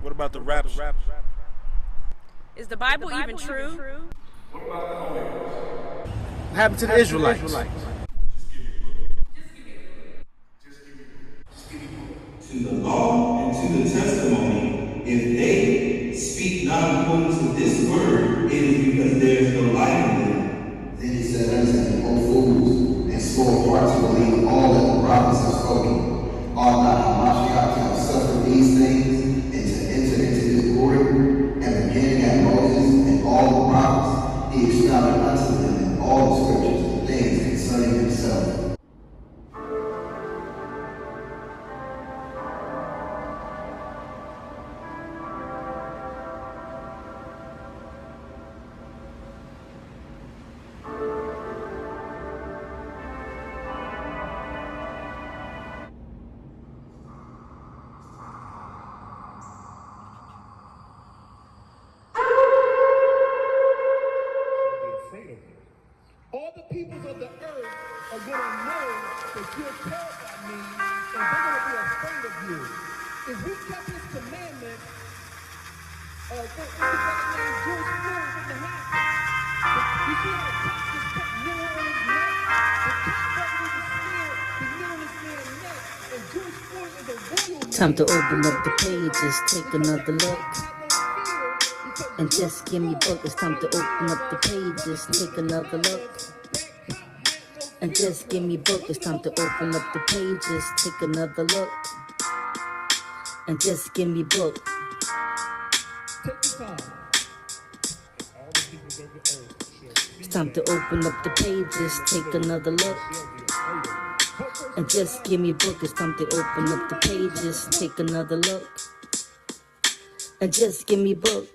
What about the rapture? Is the Bible even true? What happened to the Israelites? To the law and to the testimony, if they speak not according to this word, it is because there is no light in them. Then he said unto them, O fools, and slow of heart to believe all that the prophets have spoken. Ought not Hamashiach to have suffered these things, and to enter into his glory? And beginning at Moses and all the prophets, he expounded unto them in all the scriptures things concerning himself. All the peoples of the earth are going to know that you're called by me, and they're going to be afraid of you. If we kept his commandment, what was that name? Jewish fool wouldn't have happened. You see how the cop just put nail on his neck? The cop wasn't even scared to nail on this man's neck. And Jewish fool is a royal man. Time to open up the pages, take another look. And just give me book. It's time to open up the pages, take another look. And just give me book. It's time to open up the pages, take another look. And just give me book. It's time to open up the pages, take another look. And just give me book. It's time to open up the pages, take another look. And just give me book.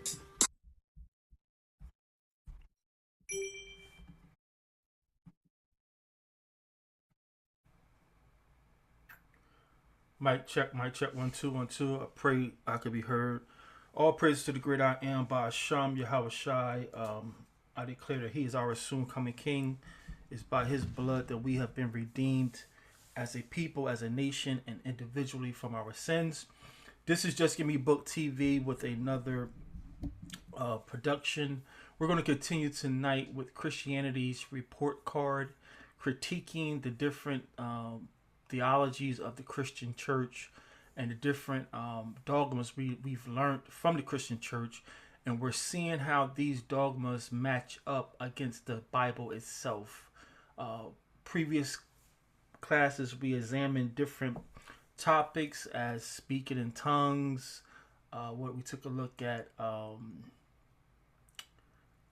Mic check, 1 2 1 2. I pray I could be heard. All praise to the great I am by Hashem Yahweh Shai. I declare that he is our soon coming king. It's by his blood that we have been redeemed as a people, as a nation, and individually from our sins. This is Just Give Me Book TV with another production. We're going to continue tonight with Christianity's report card, critiquing the different theologies of the Christian church and the different dogmas we've learned from the Christian church, and we're seeing how these dogmas match up against the Bible itself. Previous classes we examined different topics as speaking in tongues, what we took a look at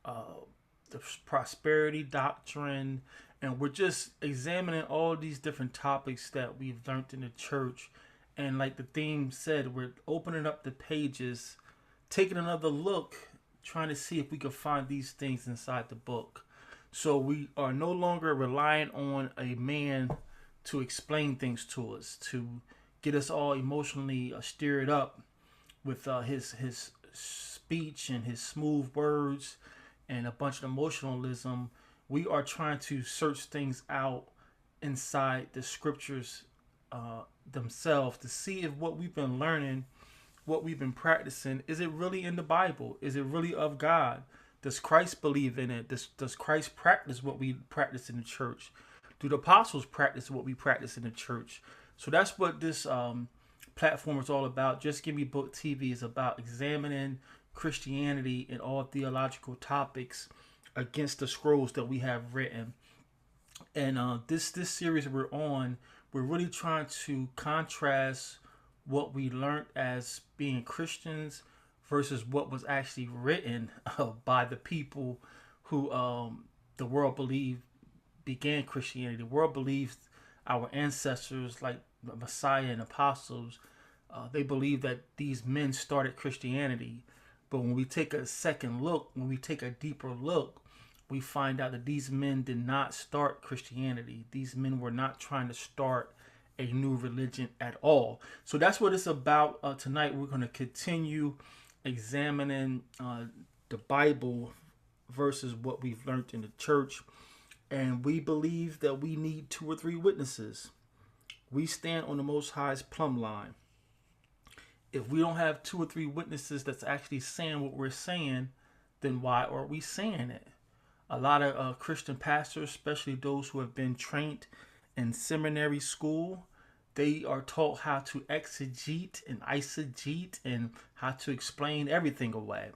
the prosperity doctrine, and we're just examining all these different topics that we've learned in the church. And like the theme said, we're opening up the pages, taking another look, trying to see if we can find these things inside the book. So we are no longer relying on a man to explain things to us, to get us all emotionally stirred up with his speech and his smooth words and a bunch of emotionalism. We are trying to search things out inside the scriptures themselves to see if what we've been learning, what we've been practicing, is it really in the Bible? Is it really of God? Does Christ believe in it? Does Christ practice what we practice in the church? Do the apostles practice what we practice in the church? So that's what this platform is all about. Just Give Me Book TV is about examining Christianity and all theological topics against the scrolls that we have written. And this series we're on, we're really trying to contrast what we learned as being Christians versus what was actually written by the people who the world believed began Christianity. The world believes our ancestors, like the Messiah and apostles, they believe that these men started Christianity. But when we take a second look, when we take a deeper look, we find out that these men did not start Christianity. These men were not trying to start a new religion at all. So that's what it's about tonight. We're going to continue examining the Bible versus what we've learned in the church. And we believe that we need 2 or 3 witnesses. We stand on the Most High's plumb line. If we don't have 2 or 3 witnesses that's actually saying what we're saying, then why are we saying it? A lot of Christian pastors, especially those who have been trained in seminary school, they are taught how to exegete and eisegete and how to explain everything away.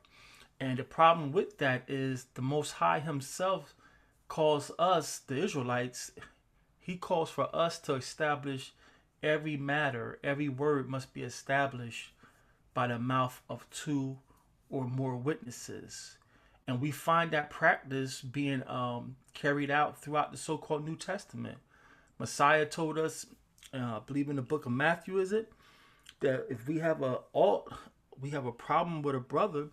And the problem with that is the Most High himself calls us, the Israelites, he calls for us to establish every matter, every word must be established by the mouth of 2 or more witnesses. And we find that practice being carried out throughout the so-called New Testament. Messiah told us, I believe in the book of Matthew, is it, that if we have a problem with a brother,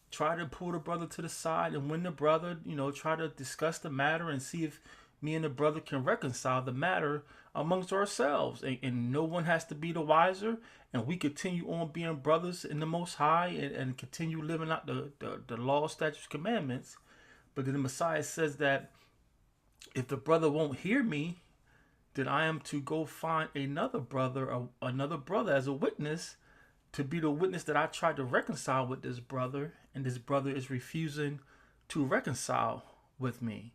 try to pull the brother to the side, and when the brother, try to discuss the matter and see if me and the brother can reconcile the matter amongst ourselves, and no one has to be the wiser, and we continue on being brothers in the Most High and continue living out the law, statutes, commandments. But then the Messiah says that if the brother won't hear me, then I am to go find another brother as a witness, to be the witness that I tried to reconcile with this brother, and this brother is refusing to reconcile with me.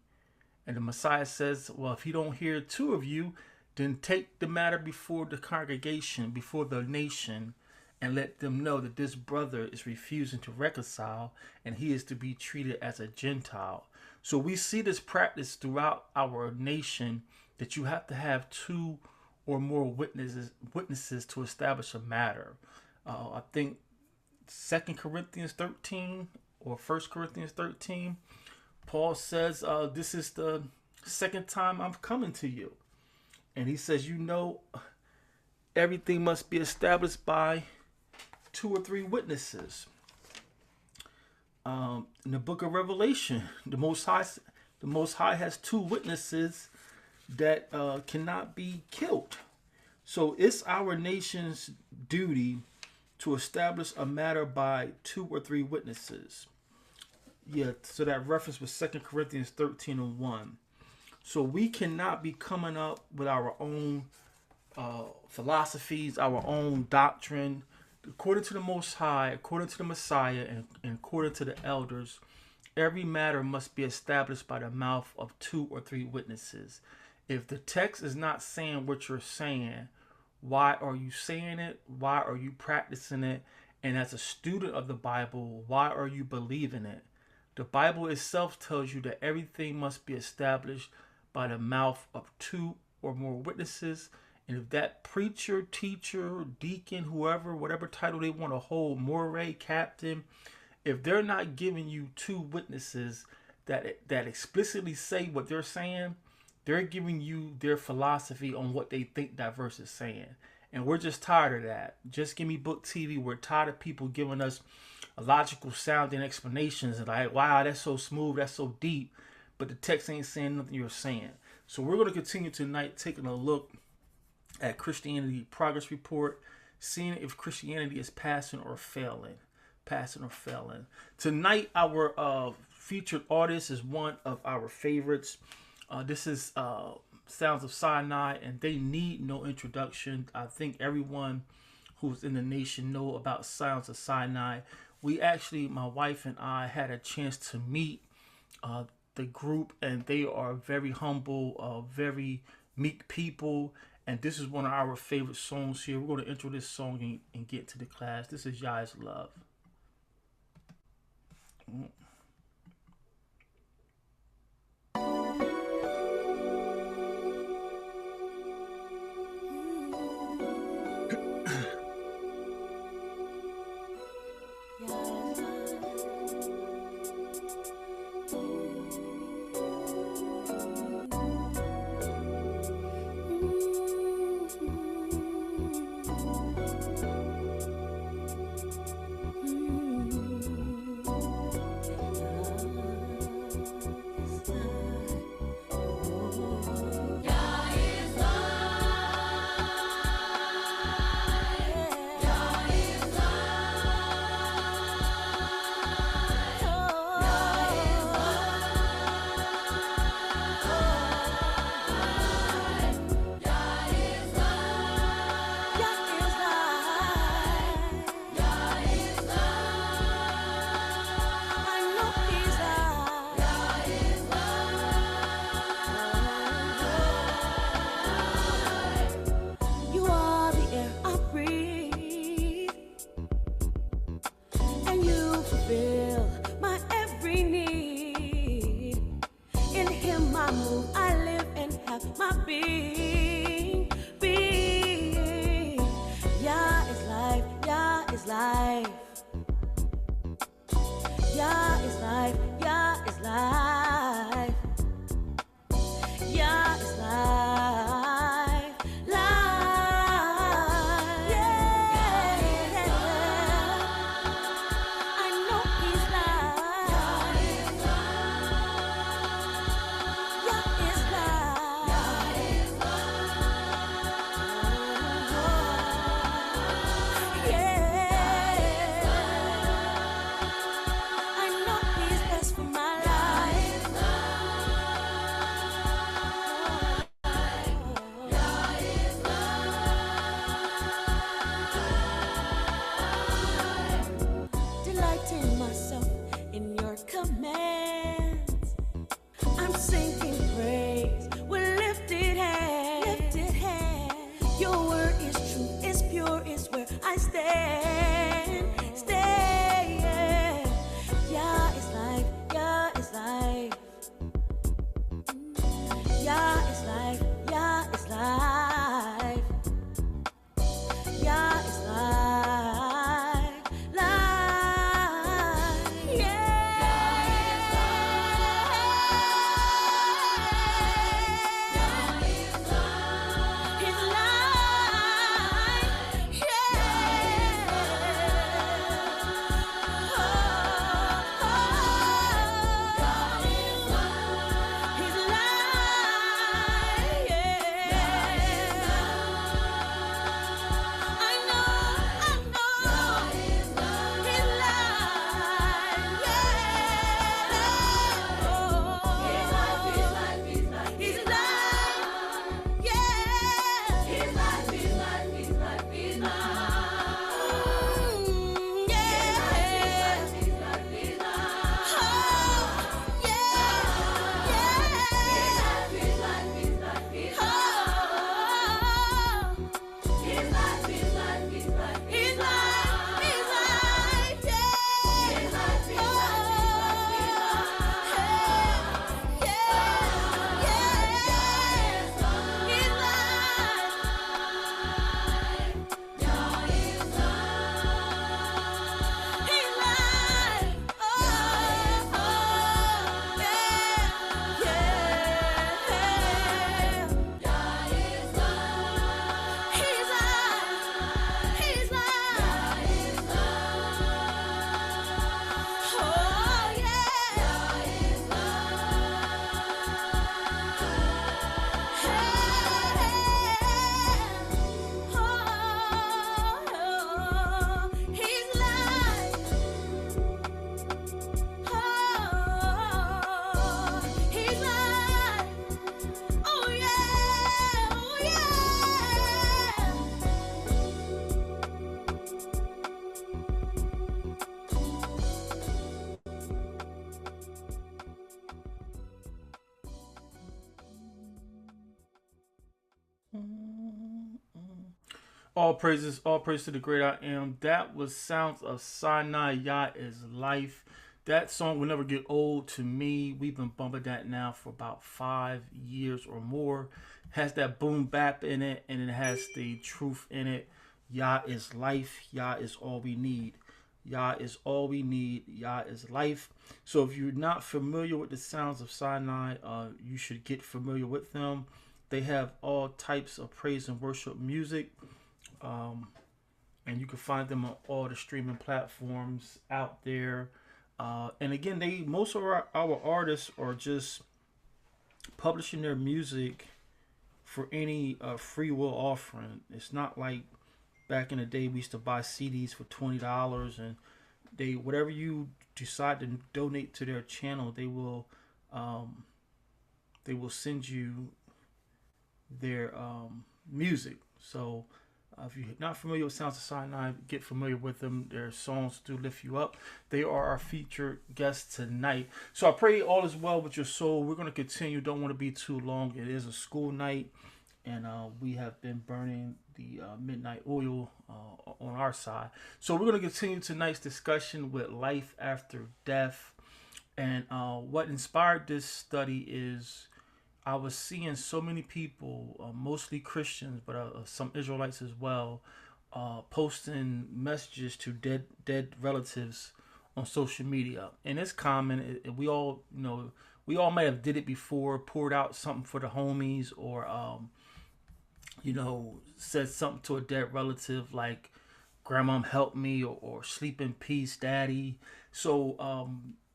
And the Messiah says, well, if he don't hear 2 of you, then take the matter before the congregation, before the nation, and let them know that this brother is refusing to reconcile, and he is to be treated as a Gentile. So we see this practice throughout our nation, that you have to have 2 or more witnesses to establish a matter. I think 2 Corinthians 13 or 1 Corinthians 13, Paul says, this is the 2nd time I'm coming to you. And he says, everything must be established by 2 or 3 witnesses. In the book of Revelation, the Most High has 2 witnesses that cannot be killed. So it's our nation's duty to establish a matter by 2 or 3 witnesses. Yeah, so that reference was 2 Corinthians 13 and 1. So we cannot be coming up with our own philosophies, our own doctrine. According to the Most High, according to the Messiah, and according to the elders, every matter must be established by the mouth of 2 or 3 witnesses. If the text is not saying what you're saying, why are you saying it? Why are you practicing it? And as a student of the Bible, why are you believing it? The Bible itself tells you that everything must be established by the mouth of 2 or more witnesses. And if that preacher, teacher, deacon, whoever, whatever title they want to hold, moray, captain, if they're not giving you 2 witnesses that explicitly say what they're saying, they're giving you their philosophy on what they think that verse is saying. And we're just tired of that. Just Give Me Book TV. We're tired of people giving us logical sounding explanations and like, wow, that's so smooth, that's so deep, but the text ain't saying nothing you're saying. So we're going to continue tonight taking a look at Christianity Progress Report, seeing if Christianity is passing or failing. Tonight, our featured artist is one of our favorites. This is Sounds of Sinai, and they need no introduction. I think everyone who's in the nation know about Sounds of Sinai. We actually, my wife and I, had a chance to meet the group, and they are very humble, very meek people. And this is one of our favorite songs here. We're going to intro this song and get to the class. This is Yah's Love. singing praise with lifted hands. Lifted hands. Your word is true, it's pure, it's where I stand. Stay. Yeah, it's life. Yeah, it's life. Yeah, it's life. Yeah, it's life. Yeah, it's life. Life. Yeah. It's life. Yeah. All praise to the great I am. That was Sounds of Sinai. Yah is life. That song will never get old to me. We've been bumping that now for about 5 years or more. Has that boom bap in it, and it has the truth in it. Yah is life. Yah is all we need. Yah is all we need. Yah is life. So if you're not familiar with the Sounds of Sinai, you should get familiar with them. They have all types of praise and worship music. And you can find them on all the streaming platforms out there. And again, most of our artists are just publishing their music for any free will offering. It's not like back in the day we used to buy CDs for $20, and whatever you decide to donate to their channel, they will send you their music. So if you're not familiar with Sounds of Sinai, get familiar with them. Their songs do lift you up. They are our featured guests tonight. So I pray all is well with your soul. We're going to continue. Don't want to be too long. It is a school night, and we have been burning the midnight oil on our side. So we're going to continue tonight's discussion with life after death. And what inspired this study is I was seeing so many people, mostly Christians, but some Israelites as well, posting messages to dead relatives on social media. And it's common. We all might have did it before, poured out something for the homies, or said something to a dead relative like, "Grandma, help me," or "Sleep in peace, Daddy." So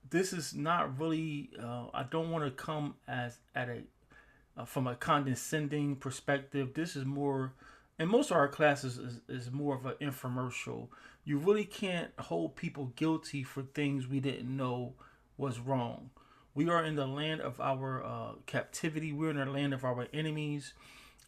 this is not really. I don't want to come from a condescending perspective. This is more, and most of our classes is more of an infomercial. You really can't hold people guilty for things we didn't know was wrong. We are in the land of our captivity. We're in the land of our enemies,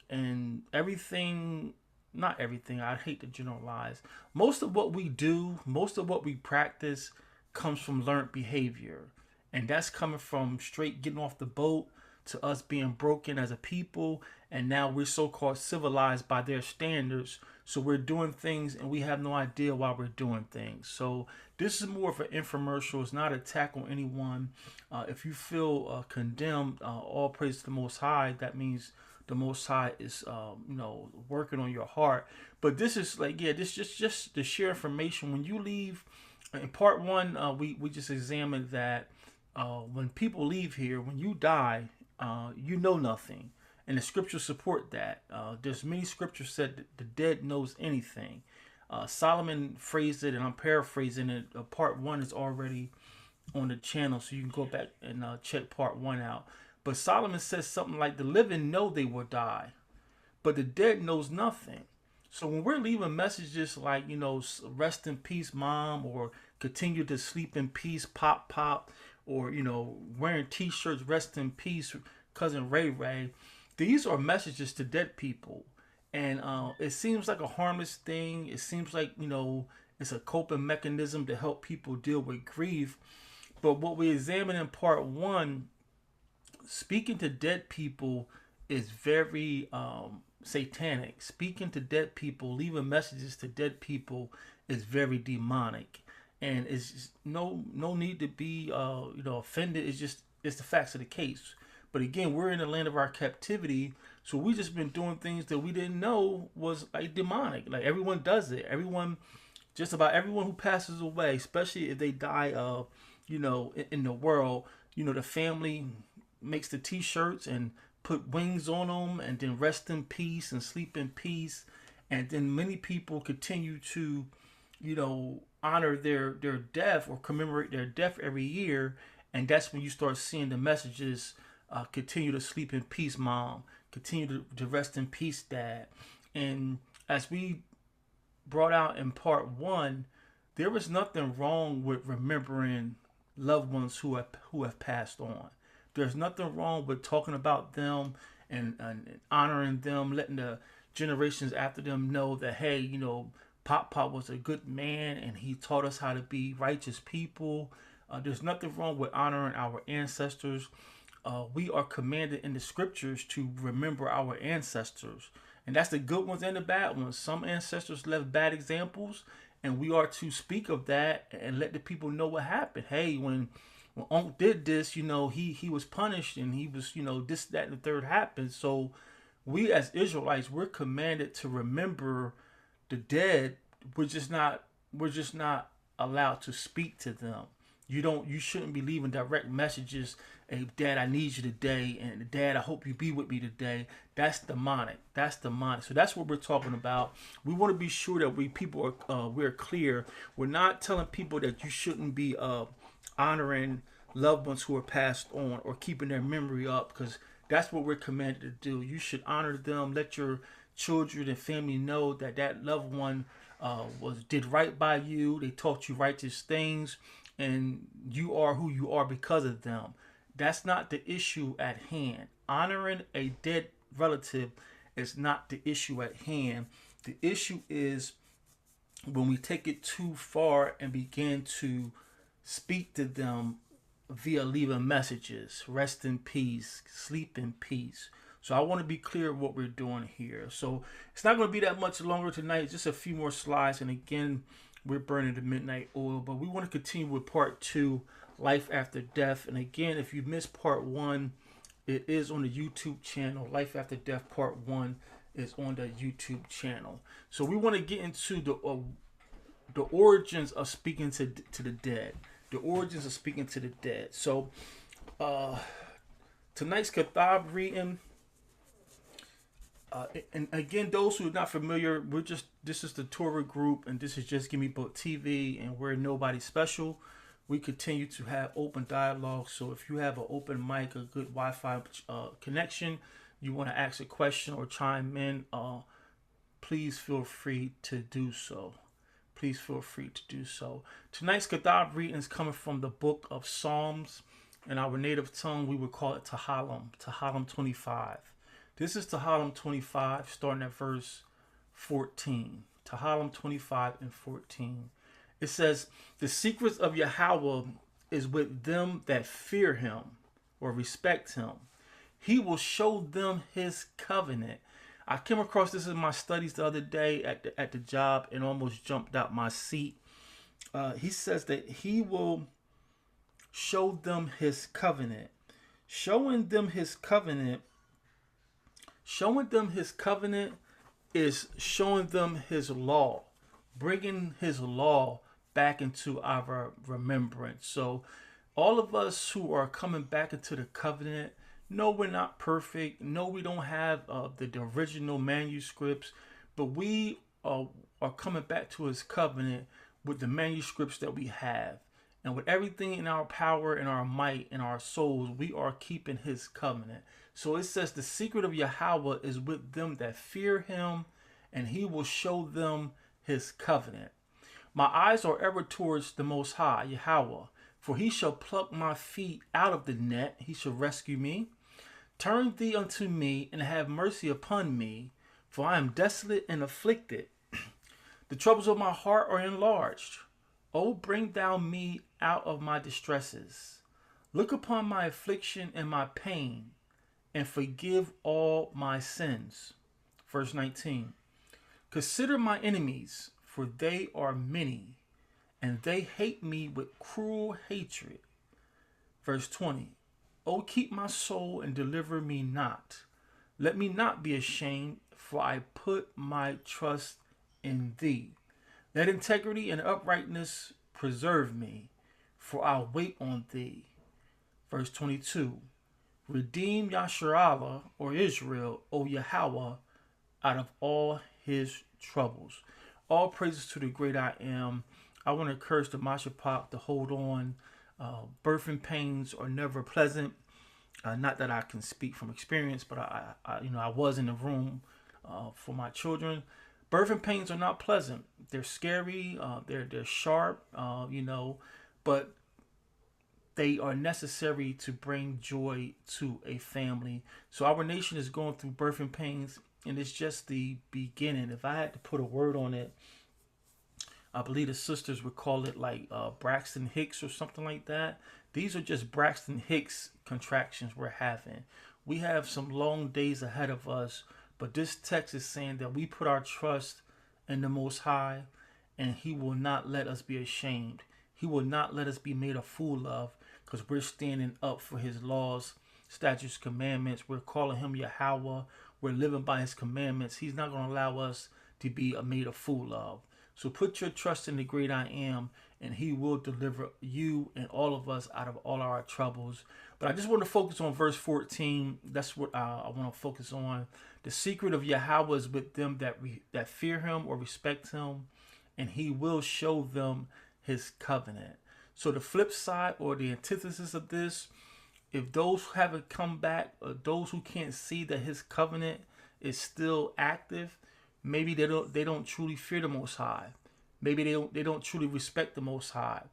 and not everything, I hate to generalize. Most of what we do, most of what we practice comes from learned behavior. And that's coming from straight getting off the boat to us being broken as a people. And now we're so-called civilized by their standards. So we're doing things and we have no idea why we're doing things. So this is more of an infomercial. It's not an attack on anyone. If you feel condemned, all praise to the Most High. That means the Most High is, working on your heart. But this is this just to share information. When you leave, in part one, we just examined that when people leave here, when you die, you know nothing. And the scriptures support that. There's many scriptures said that the dead knows anything. Solomon phrased it, and I'm paraphrasing it. Part one is already on the channel, so you can go back and check part one out. But Solomon says something like, the living know they will die, but the dead knows nothing. So when we're leaving messages like, rest in peace, mom, or continue to sleep in peace, pop, or, wearing t-shirts, rest in peace, cousin Ray, these are messages to dead people. And it seems like a harmless thing. It seems like, it's a coping mechanism to help people deal with grief. But what we examine in part one, speaking to dead people is very satanic. Speaking to dead people, leaving messages to dead people is very demonic. And it's just no need to be offended. It's the facts of the case. But again, we're in the land of our captivity, so we just been doing things that we didn't know was like demonic. Like everyone does it. Just about everyone who passes away, especially if they die in the world, the family makes the t-shirts and put wings on them and then rest in peace and sleep in peace. And then many people continue to, honor their death or commemorate their death every year. And that's when you start seeing the messages, continue to sleep in peace, mom. Continue to rest in peace, dad. And as we brought out in part one, there was nothing wrong with remembering loved ones who have passed on. There's nothing wrong with talking about them and honoring them, letting the generations after them know that, hey, Pop was a good man and he taught us how to be righteous people. There's nothing wrong with honoring our ancestors. We are commanded in the scriptures to remember our ancestors. And that's the good ones and the bad ones. Some ancestors left bad examples, and we are to speak of that and let the people know what happened. Hey, when Unc did this, he was punished, and he was, this, that, and the third happened. So we as Israelites, we're commanded to remember the dead. We're just not allowed to speak to them. You shouldn't be leaving direct messages. Hey, Dad, I need you today. And Dad, I hope you be with me today. That's demonic. So that's what we're talking about. We want to be sure that we're clear. We're not telling people that you shouldn't be honoring loved ones who are passed on or keeping their memory up, because that's what we're commanded to do. You should honor them. Let your children and family know that loved one did right by you. They taught you righteous things, and you are who you are because of them. That's not the issue at hand. Honoring a dead relative is not the issue at hand. The issue is when we take it too far and begin to speak to them via leaving messages. Rest in peace. Sleep in peace. So I want to be clear what we're doing here. So it's not going to be that much longer tonight. Just a few more slides. And again, we're burning the midnight oil. But we want to continue with part two, Life After Death. And again, if you missed part one, it is on the YouTube channel. Life After Death part one is on the YouTube channel. So we want to get into the origins of speaking to the dead. The origins of speaking to the dead. So tonight's Kitab reading. And again, those who are not familiar, this is the Torah Group, and this is Just Give Me Book TV, and we're nobody special. We continue to have open dialogue. So if you have an open mic, a good Wi-Fi connection, you want to ask a question or chime in, please feel free to do so. Tonight's Kitab reading is coming from the book of Psalms. In our native tongue, we would call it Tehillim 25. This is Tehillim 25, starting at verse 14. Tehillim 25 and 14. It says, "The secrets of Yahweh is with them that fear him or respect him. He will show them his covenant. I came across this in my studies the other day at the job and almost jumped out my seat. He says that he will show them his covenant. Showing them his covenant is showing them his law, bringing his law back into our remembrance. So all of us who are coming back into the covenant, no, we're not perfect. No, we don't have the original manuscripts, but we are coming back to his covenant with the manuscripts that we have. And with everything in our power and our might and our souls, we are keeping his covenant. So it says the secret of Yahweh is with them that fear him, and he will show them his covenant. My eyes are ever towards the Most High, Yahweh, for he shall pluck my feet out of the net. He shall rescue me. Turn thee unto me and have mercy upon me, for I am desolate and afflicted. The troubles of my heart are enlarged. O bring thou me out of my distresses. Look upon my affliction and my pain, and forgive all my sins. Verse 19. Consider my enemies, for they are many, and they hate me with cruel hatred. Verse 20. O keep my soul and deliver me not. Let me not be ashamed, for I put my trust in thee. Let integrity and uprightness preserve me, for I wait on thee. Verse 22. Redeem Yasharallah, or Israel, O Yahweh, out of all his troubles. All praises to the great I am. I want to encourage the Mashapop to hold on. Birthing pains are never pleasant. Not that I can speak from experience, but I was in the room for my children. Birthing pains are not pleasant. They're scary. They're sharp. But they are necessary to bring joy to a family. So our nation is going through birthing pains, and it's just the beginning. If I had to put a word on it, I believe the sisters would call it like Braxton Hicks or something like that. These are just Braxton Hicks contractions we're having. We have some long days ahead of us, but this text is saying that we put our trust in the Most High, and he will not let us be ashamed. He will not let us be made a fool of, because we're standing up for his laws, statutes, commandments. We're calling him Yahweh. We're living by his commandments. He's not going to allow us to be made a fool of. So put your trust in the great I am, and he will deliver you and all of us out of all our troubles. But I just want to focus on verse 14. That's what I want to focus on. The secret of Yahweh is with them that fear him or respect him, and he will show them his covenant. So the flip side or the antithesis of this, if those who haven't come back, or those who can't see that his covenant is still active, maybe they don't truly fear the Most High. Maybe they don't truly respect the Most High.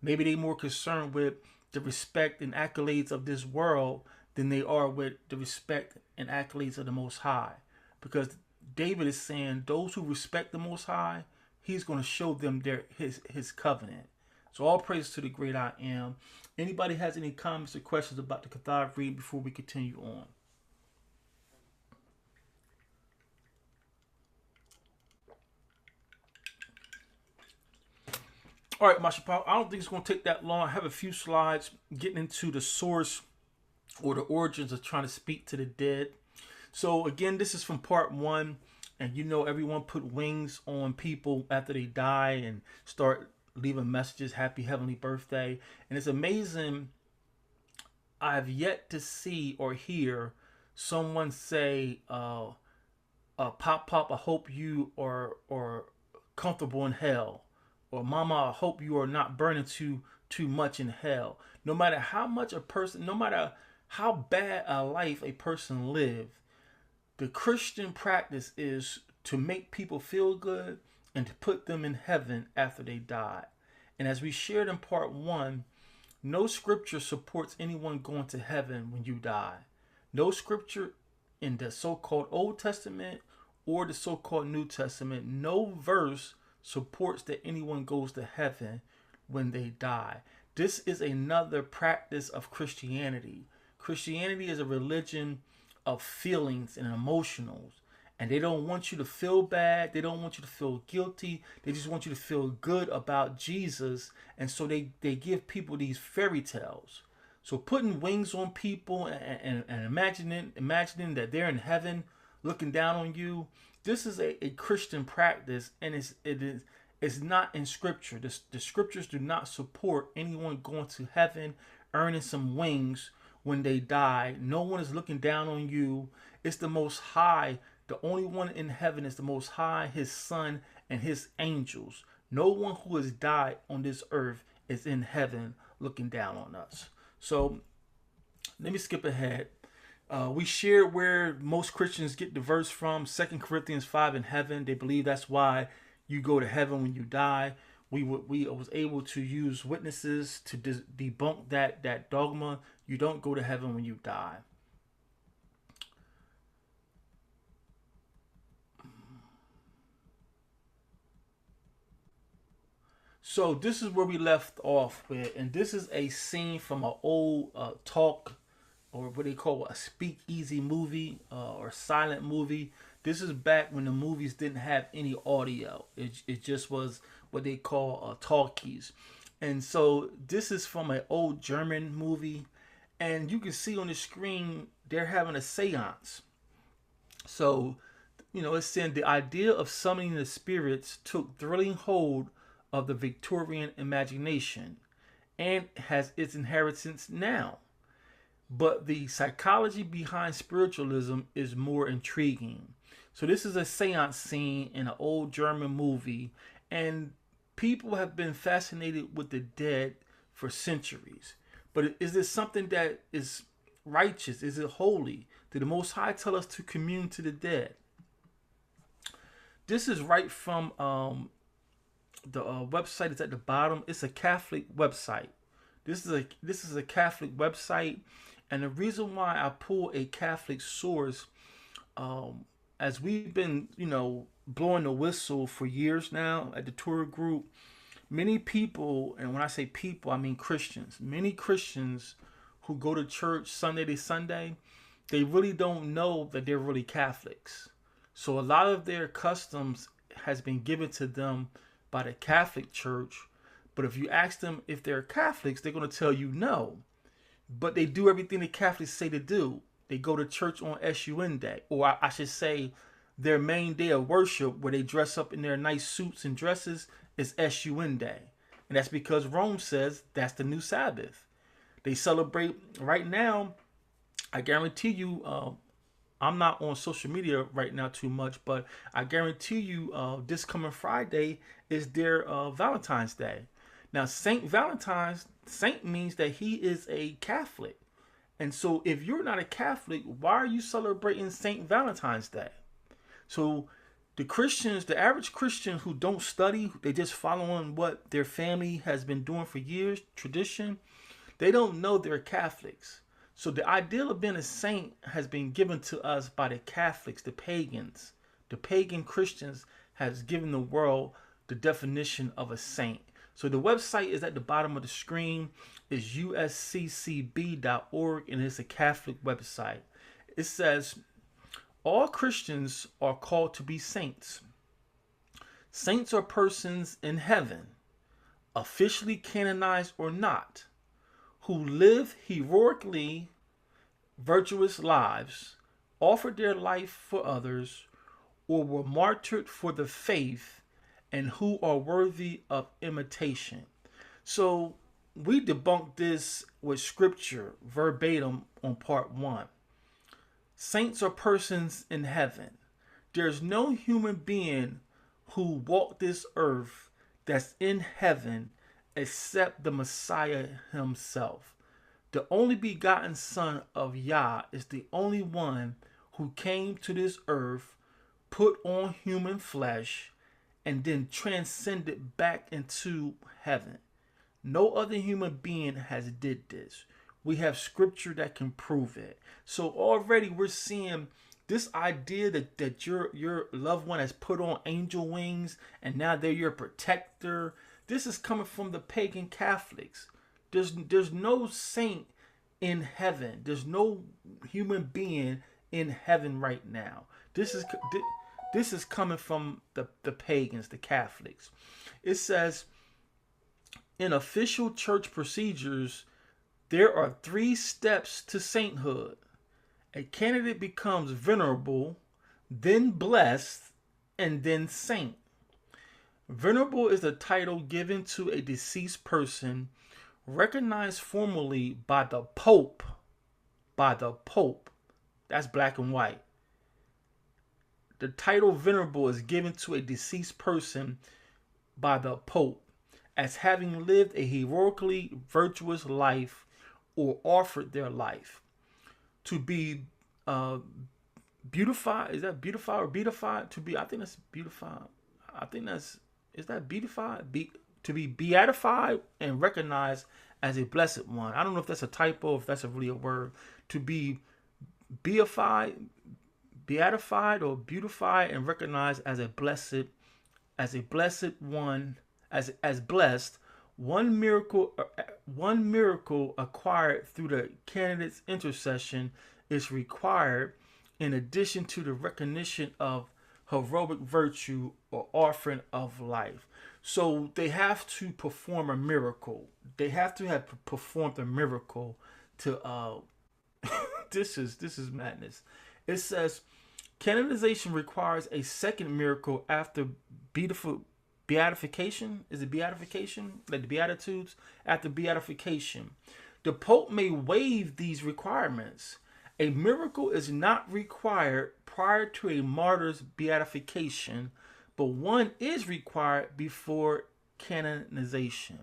Maybe they're more concerned with the respect and accolades of this world than they are with the respect and accolades of the Most High. Because David is saying those who respect the Most High, he's going to show them his covenant. So all praise to the great I am. Anybody has any comments or questions about the Kethav read before we continue on? All right, Mashapal, I don't think it's going to take that long. I have a few slides getting into the source or the origins of trying to speak to the dead. So again, this is from part 1. And everyone put wings on people after they die and start leaving messages, happy heavenly birthday. And it's amazing. I've yet to see or hear someone say, Pop, I hope you are comfortable in hell. Or Mama, I hope you are not burning too much in hell. No matter how much no matter how bad a life a person lives, the Christian practice is to make people feel good and to put them in heaven after they die. And as we shared in part 1, no scripture supports anyone going to heaven when you die. No scripture in the so-called Old Testament or the so-called New Testament, no verse supports that anyone goes to heaven when they die. This is another practice of Christianity. Christianity is a religion of feelings and emotionals. And they don't want you to feel bad. They don't want you to feel guilty. They just want you to feel good about Jesus. And so they give people these fairy tales. So putting wings on people and imagining that they're in heaven looking down on you, this is a Christian practice, and it's not in Scripture. The Scriptures do not support anyone going to heaven, earning some wings when they die. No one is looking down on you. It's the Most High. The only one in heaven is the Most High, His Son, and His angels. No one who has died on this earth is in heaven looking down on us. So let me skip ahead. We shared where most Christians get the verse from, 2 Corinthians 5 in heaven. They believe that's why you go to heaven when you die. We was able to use witnesses to debunk that dogma. You don't go to heaven when you die. So this is where we left off with, and this is a scene from an old talk, or what they call a speakeasy movie, or silent movie. This is back when the movies didn't have any audio. It just was what they call talkies. And so this is from an old German movie, and you can see on the screen they're having a seance. So, it's saying the idea of summoning the spirits took thrilling hold of the Victorian imagination and has its inheritance now. But the psychology behind spiritualism is more intriguing. So this is a seance scene in an old German movie, and people have been fascinated with the dead for centuries. But is this something that is righteous? Is it holy? Did the Most High tell us to commune to the dead? This is right from the website is at the bottom. It's a Catholic website. This is a Catholic website, and the reason why I pull a Catholic source, as we've been, blowing the whistle for years now at the Torah Group, many people, and when I say people, I mean Christians. Many Christians who go to church Sunday to Sunday, they really don't know that they're really Catholics. So a lot of their customs has been given to them by the Catholic Church, but if you ask them if they're Catholics, they're going to tell you no. But they do everything the Catholics say to do. They go to church on SUN Day, or I should say their main day of worship, where they dress up in their nice suits and dresses, is SUN Day. And that's because Rome says that's the new Sabbath. They celebrate right now. I guarantee you, I'm not on social media right now too much, but I guarantee you this coming Friday is their Valentine's Day. Now, Saint Valentine's, saint means that he is a Catholic. And so if you're not a Catholic, why are you celebrating Saint Valentine's Day? So the Christians, the average Christian who don't study, they just following what their family has been doing for years, tradition, they don't know they're Catholics. So the ideal of being a saint has been given to us by the Catholics, the pagans. The pagan Christians has given the world the definition of a saint. So the website is at the bottom of the screen. It's usccb.org, and it's a Catholic website. It says, all Christians are called to be saints. Saints are persons in heaven, officially canonized or not, who live heroically virtuous lives, offered their life for others, or were martyred for the faith, and who are worthy of imitation. So we debunked this with scripture verbatim on part 1. Saints are persons in heaven. There's no human being who walked this earth that's in heaven except the Messiah himself. The only begotten Son of Yah is the only one who came to this earth, put on human flesh, and then transcended back into heaven. No other human being has did this. We have scripture that can prove it. So already we're seeing this idea that your loved one has put on angel wings and now they're your protector. This is coming from the pagan Catholics. There's no saint in heaven. There's no human being in heaven right now. This is coming from the pagans, the Catholics. It says, in official church procedures, there are 3 steps to sainthood. A candidate becomes venerable, then blessed, and then saint. Venerable is the title given to a deceased person, recognized formally by the Pope. By the Pope. That's black and white. The title venerable is given to a deceased person by the Pope as having lived a heroically virtuous life or offered their life. To be beautified, is that beautified or beatified? To be, I think that's beautified. I think that's, is that beatified? To be beatified and recognized as a blessed one. I don't know if that's a typo, if that's really a word. To be beatified or beautified and recognized as a blessed one, as blessed. One miracle acquired through the candidate's intercession is required in addition to the recognition of heroic virtue or offering of life. So they have to perform a miracle. They have to have performed a miracle to this is madness. It says canonization requires a second miracle after beatification. Is it beatification? Like the Beatitudes? After beatification. The Pope may waive these requirements. A miracle is not required prior to a martyr's beatification, but one is required before canonization.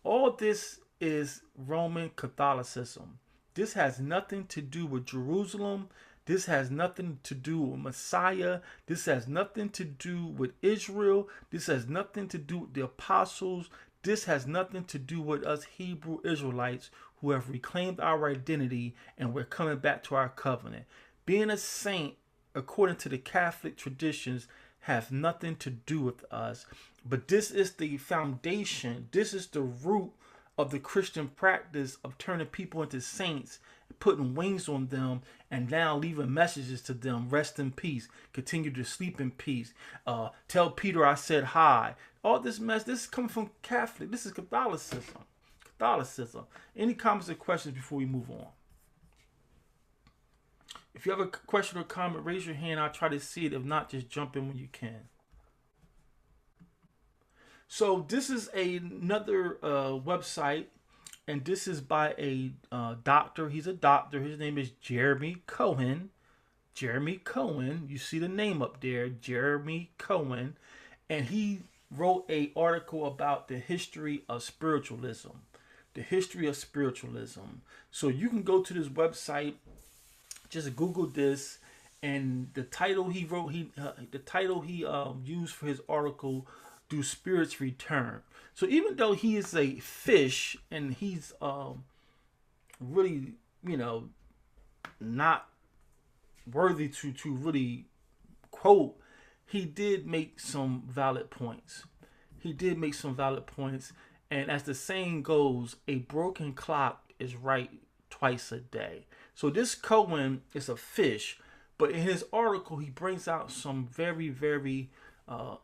All this is Roman Catholicism. This has nothing to do with Jerusalem. This has nothing to do with Messiah. This has nothing to do with Israel. This has nothing to do with the apostles. This has nothing to do with us Hebrew Israelites who have reclaimed our identity and we're coming back to our covenant. Being a saint, according to the Catholic traditions, has nothing to do with us. But this is the foundation. This is the root of the Christian practice of turning people into saints, putting wings on them, and now leaving messages to them. Rest in peace. Continue to sleep in peace. Tell Peter I said hi. All this mess, this is coming from Catholic. This is Catholicism. Catholicism. Any comments or questions before we move on? If you have a question or comment, raise your hand. I'll try to see it. If not, just jump in when you can. So this is another website, and this is by a doctor. He's a doctor. His name is Jeremy Cohen. Jeremy Cohen. You see the name up there, Jeremy Cohen. And he wrote an article about the history of spiritualism. The history of spiritualism. So you can go to this website, just Google this, and the title he wrote, he used for his article, "Do Spirits Return?" So even though he is a fish and he's really, not worthy to really quote, he did make some valid points. And as the saying goes, a broken clock is right twice a day. So this Cohen is a fish, but in his article, he brings out some very, very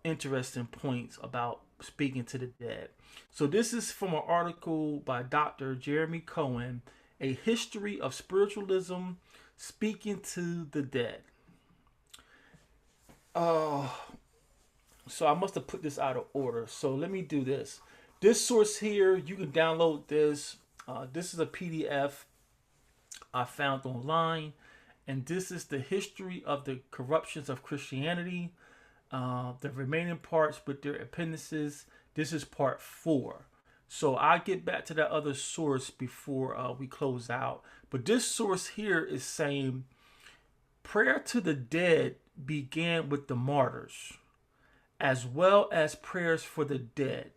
interesting points about speaking to the dead. So this is from an article by Dr. Jeremy Cohen, A History of Spiritualism, Speaking to the Dead. So I must have put this out of order. So let me do this. This source here, you can download this. This is a PDF I found online. And this is the history of the corruptions of Christianity. The remaining parts with their appendices. This is part 4. So I'll get back to that other source before we close out. But this source here is saying prayer to the dead began with the martyrs, as well as prayers for the dead.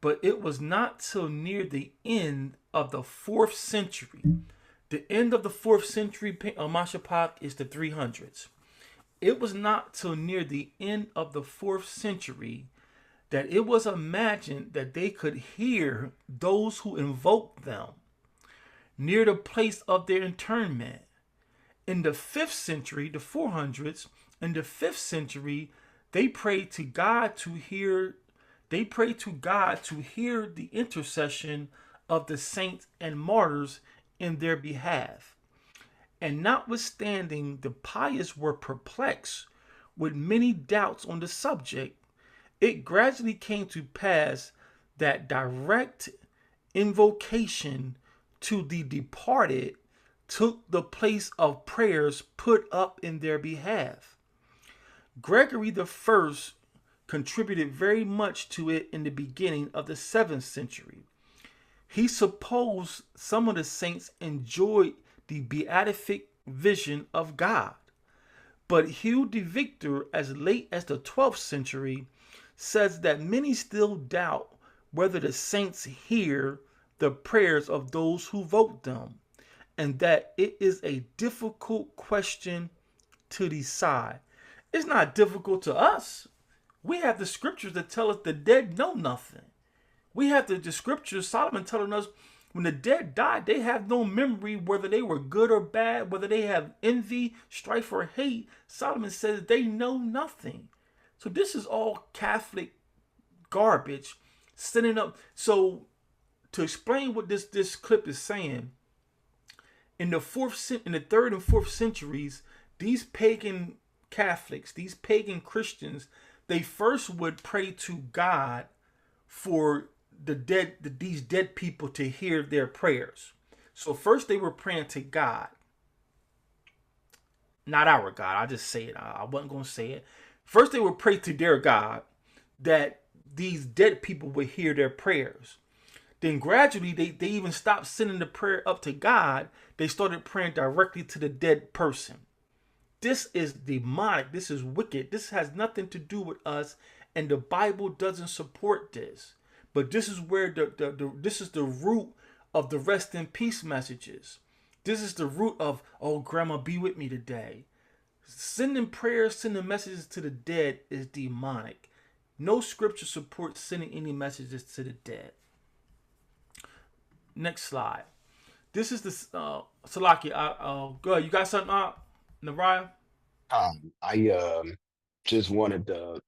But it was not till near the end of the 4th century. The end of the 4th century, Mashapach, is the 300s. It was not till near the end of the 4th century that it was imagined that they could hear those who invoked them near the place of their interment. In the 5th century, the 400s, in the 5th century, they prayed to God to hear the intercession of the saints and martyrs in their behalf. And notwithstanding the pious were perplexed with many doubts on the subject, it gradually came to pass that direct invocation to the departed took the place of prayers put up in their behalf. Gregory the First contributed very much to it in the beginning of the 7th century. He supposed some of the saints enjoyed the beatific vision of God. But Hugh de Victor, as late as the 12th century, says that many still doubt whether the saints hear the prayers of those who vote them, and that it is a difficult question to decide. It's not difficult to us. We have the scriptures that tell us the dead know nothing. We have the scriptures, Solomon telling us when the dead died, they have no memory whether they were good or bad, whether they have envy, strife, or hate. Solomon says they know nothing. So this is all Catholic garbage sending up. So to explain what this clip is saying, in the 3rd and 4th centuries, these pagan Catholics, these pagan Christians, they first would pray to God for these dead people to hear their prayers. So first they were praying to God, not our God. I just say it. I wasn't going to say it. First they would pray to their God that these dead people would hear their prayers. Then gradually they even stopped sending the prayer up to God. They started praying directly to the dead person. This is demonic. This is wicked. This has nothing to do with us, and the Bible doesn't support this. But this is where this is the root of the rest in peace messages. This is the root of, oh, grandma, be with me today. Sending prayers, sending messages to the dead is demonic. No scripture supports sending any messages to the dead. Next slide. This is the SELAH. Go ahead. You got something up, Nariah? I just wanted to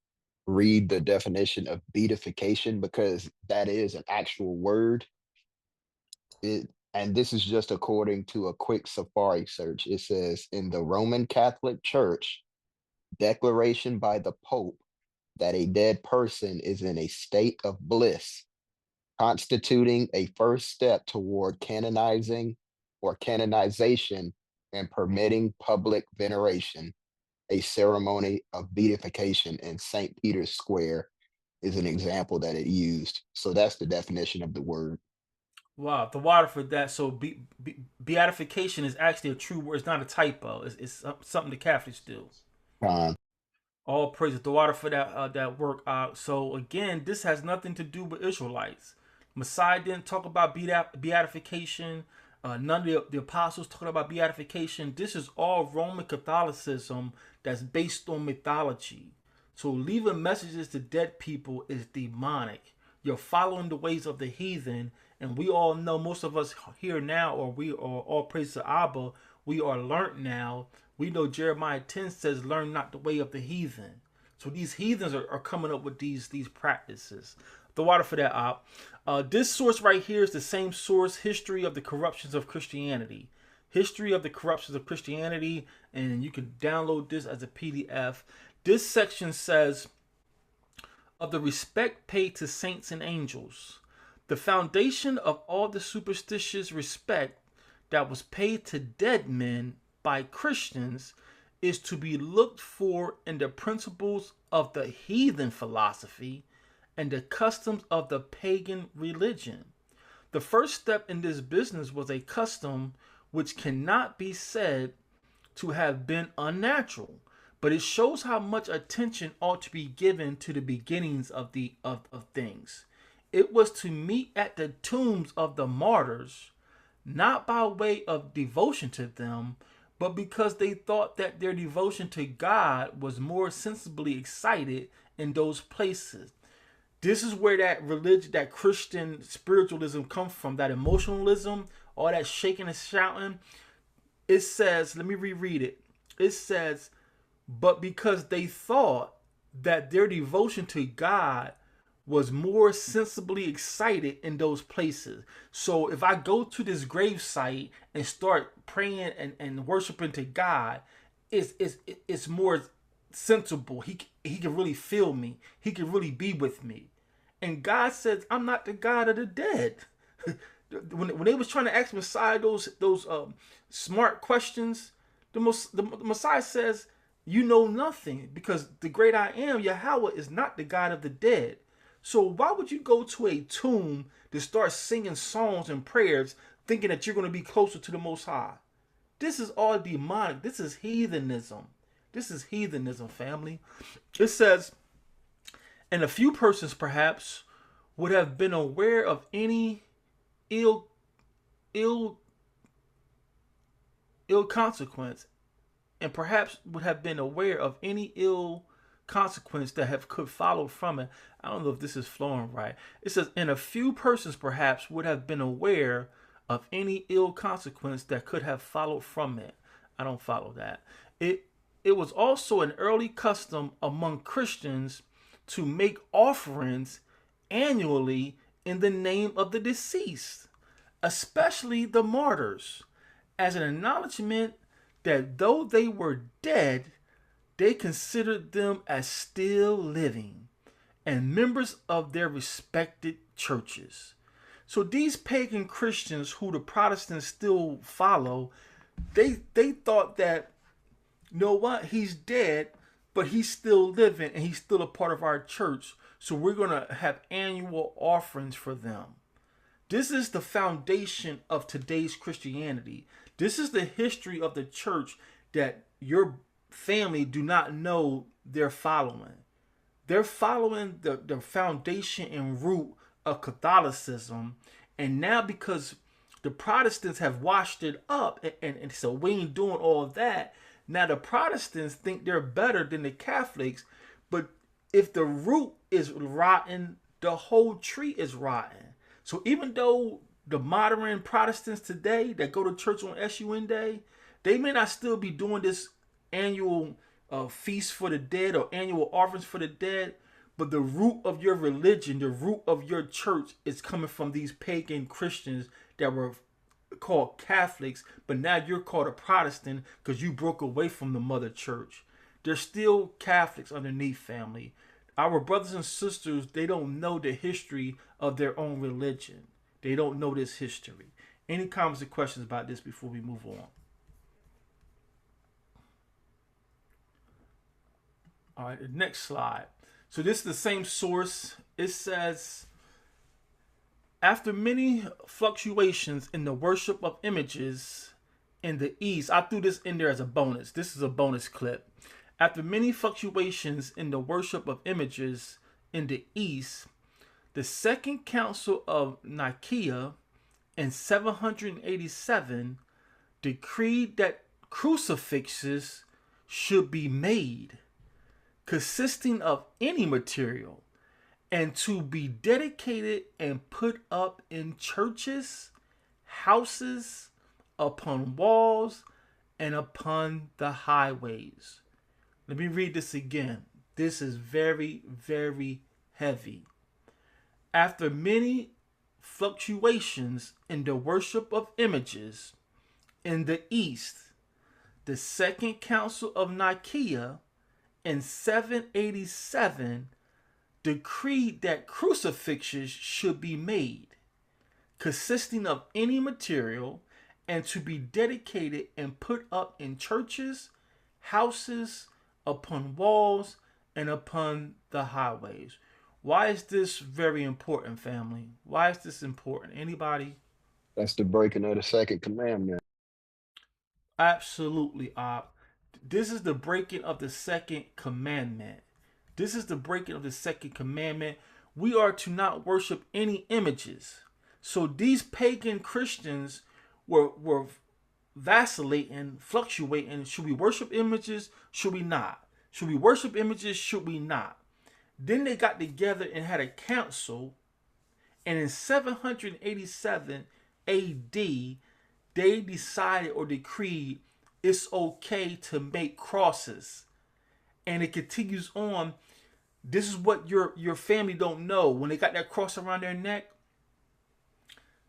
read the definition of beatification because that is an actual word. And this is just according to a quick Safari search. It says, in the Roman Catholic Church, declaration by the Pope that a dead person is in a state of bliss, constituting a first step toward canonizing or canonization and permitting public veneration. A ceremony of beatification in St. Peter's Square is an example that it used. So that's the definition of the word. Wow, the water for that. So beatification is actually a true word. It's not a typo. It's something the Catholics do. All praises the water for that work. So again, this has nothing to do with Israelites. Messiah didn't talk about beatification. None of the apostles talking about beatification. This is all Roman Catholicism that's based on mythology. So leaving messages to dead people is demonic. You're following the ways of the heathen, and we all know, most of us here now, or we are all praise to Abba, we are learned now. We know Jeremiah 10 says, learn not the way of the heathen. So these heathens are coming up with these practices. The water for that up. This source right here is the same source, History of the Corruptions of Christianity. History of the Corruptions of Christianity, and you can download this as a PDF. This section says, of the respect paid to saints and angels, the foundation of all the superstitious respect that was paid to dead men by Christians is to be looked for in the principles of the heathen philosophy and the customs of the pagan religion. The first step in this business was a custom which cannot be said to have been unnatural, but it shows how much attention ought to be given to the beginnings of things. It was to meet at the tombs of the martyrs, not by way of devotion to them, but because they thought that their devotion to God was more sensibly excited in those places. This is where that religion, that Christian spiritualism comes from, that emotionalism, all that shaking and shouting. It says, let me reread it. It says, but because they thought that their devotion to God was more sensibly excited in those places. So if I go to this grave site and start praying and worshiping to God, it's more sensible. He can really feel me. He can really be with me. And God says, I'm not the God of the dead. When they was trying to ask Messiah those smart questions, the Messiah says, you know nothing, because the great I am, Yahweh, is not the God of the dead. So why would you go to a tomb to start singing songs and prayers thinking that you're going to be closer to the Most High? This is all demonic. This is heathenism. This is heathenism, family. It says, and a few persons perhaps would have been aware of any ill consequence, and perhaps would have been aware of any ill consequence that could follow from it. I don't know if this is flowing right. It says, and a few persons perhaps would have been aware of any ill consequence that could have followed from it. I don't follow that. It was also an early custom among Christians to make offerings annually in the name of the deceased, especially the martyrs, as an acknowledgement that though they were dead, they considered them as still living and members of their respected churches. So these pagan Christians who the Protestants still follow, they thought that, you know what, he's dead, but he's still living and he's still a part of our church. So we're going to have annual offerings for them. This is the foundation of today's Christianity. This is the history of the church that your family do not know they're following. They're following the foundation and root of Catholicism. And now because the Protestants have washed it up, and so we ain't doing all of that, now the Protestants think they're better than the Catholics. But if the root is rotten, the whole tree is rotten. So even though the modern Protestants today that go to church on SUN Day, they may not still be doing this annual feast for the dead or annual offerings for the dead, but the root of your religion, the root of your church is coming from these pagan Christians that were called Catholics, but now you're called a Protestant because you broke away from the mother church. They're still Catholics underneath, family. Our brothers and sisters, they don't know the history of their own religion. They don't know this history. Any comments or questions about this before we move on? All right, the next slide. So this is the same source. It says, after many fluctuations in the worship of images in the East, I threw this in there as a bonus. This is a bonus clip. After many fluctuations in the worship of images in the East, the Second Council of Nicaea in 787 decreed that crucifixes should be made, consisting of any material, and to be dedicated and put up in churches, houses, upon walls, and upon the highways. Let me read this again. This is very, very heavy. After many fluctuations in the worship of images in the East, the Second Council of Nicaea in 787 decreed that crucifixes should be made, consisting of any material, and to be dedicated and put up in churches, houses, upon walls, and upon the highways. Why is this very important, family? Why is this important? Anybody? That's the breaking of the second commandment. Absolutely, this is the breaking of the second commandment. This is the breaking of the second commandment. We are to not worship any images. So these pagan Christians were vacillating, fluctuating. Should we worship images? Should we not? Should we worship images? Should we not? Then they got together and had a council, and in 787 AD, they decided or decreed it's okay to make crosses. And it continues on. This is what your family don't know. When they got that cross around their neck,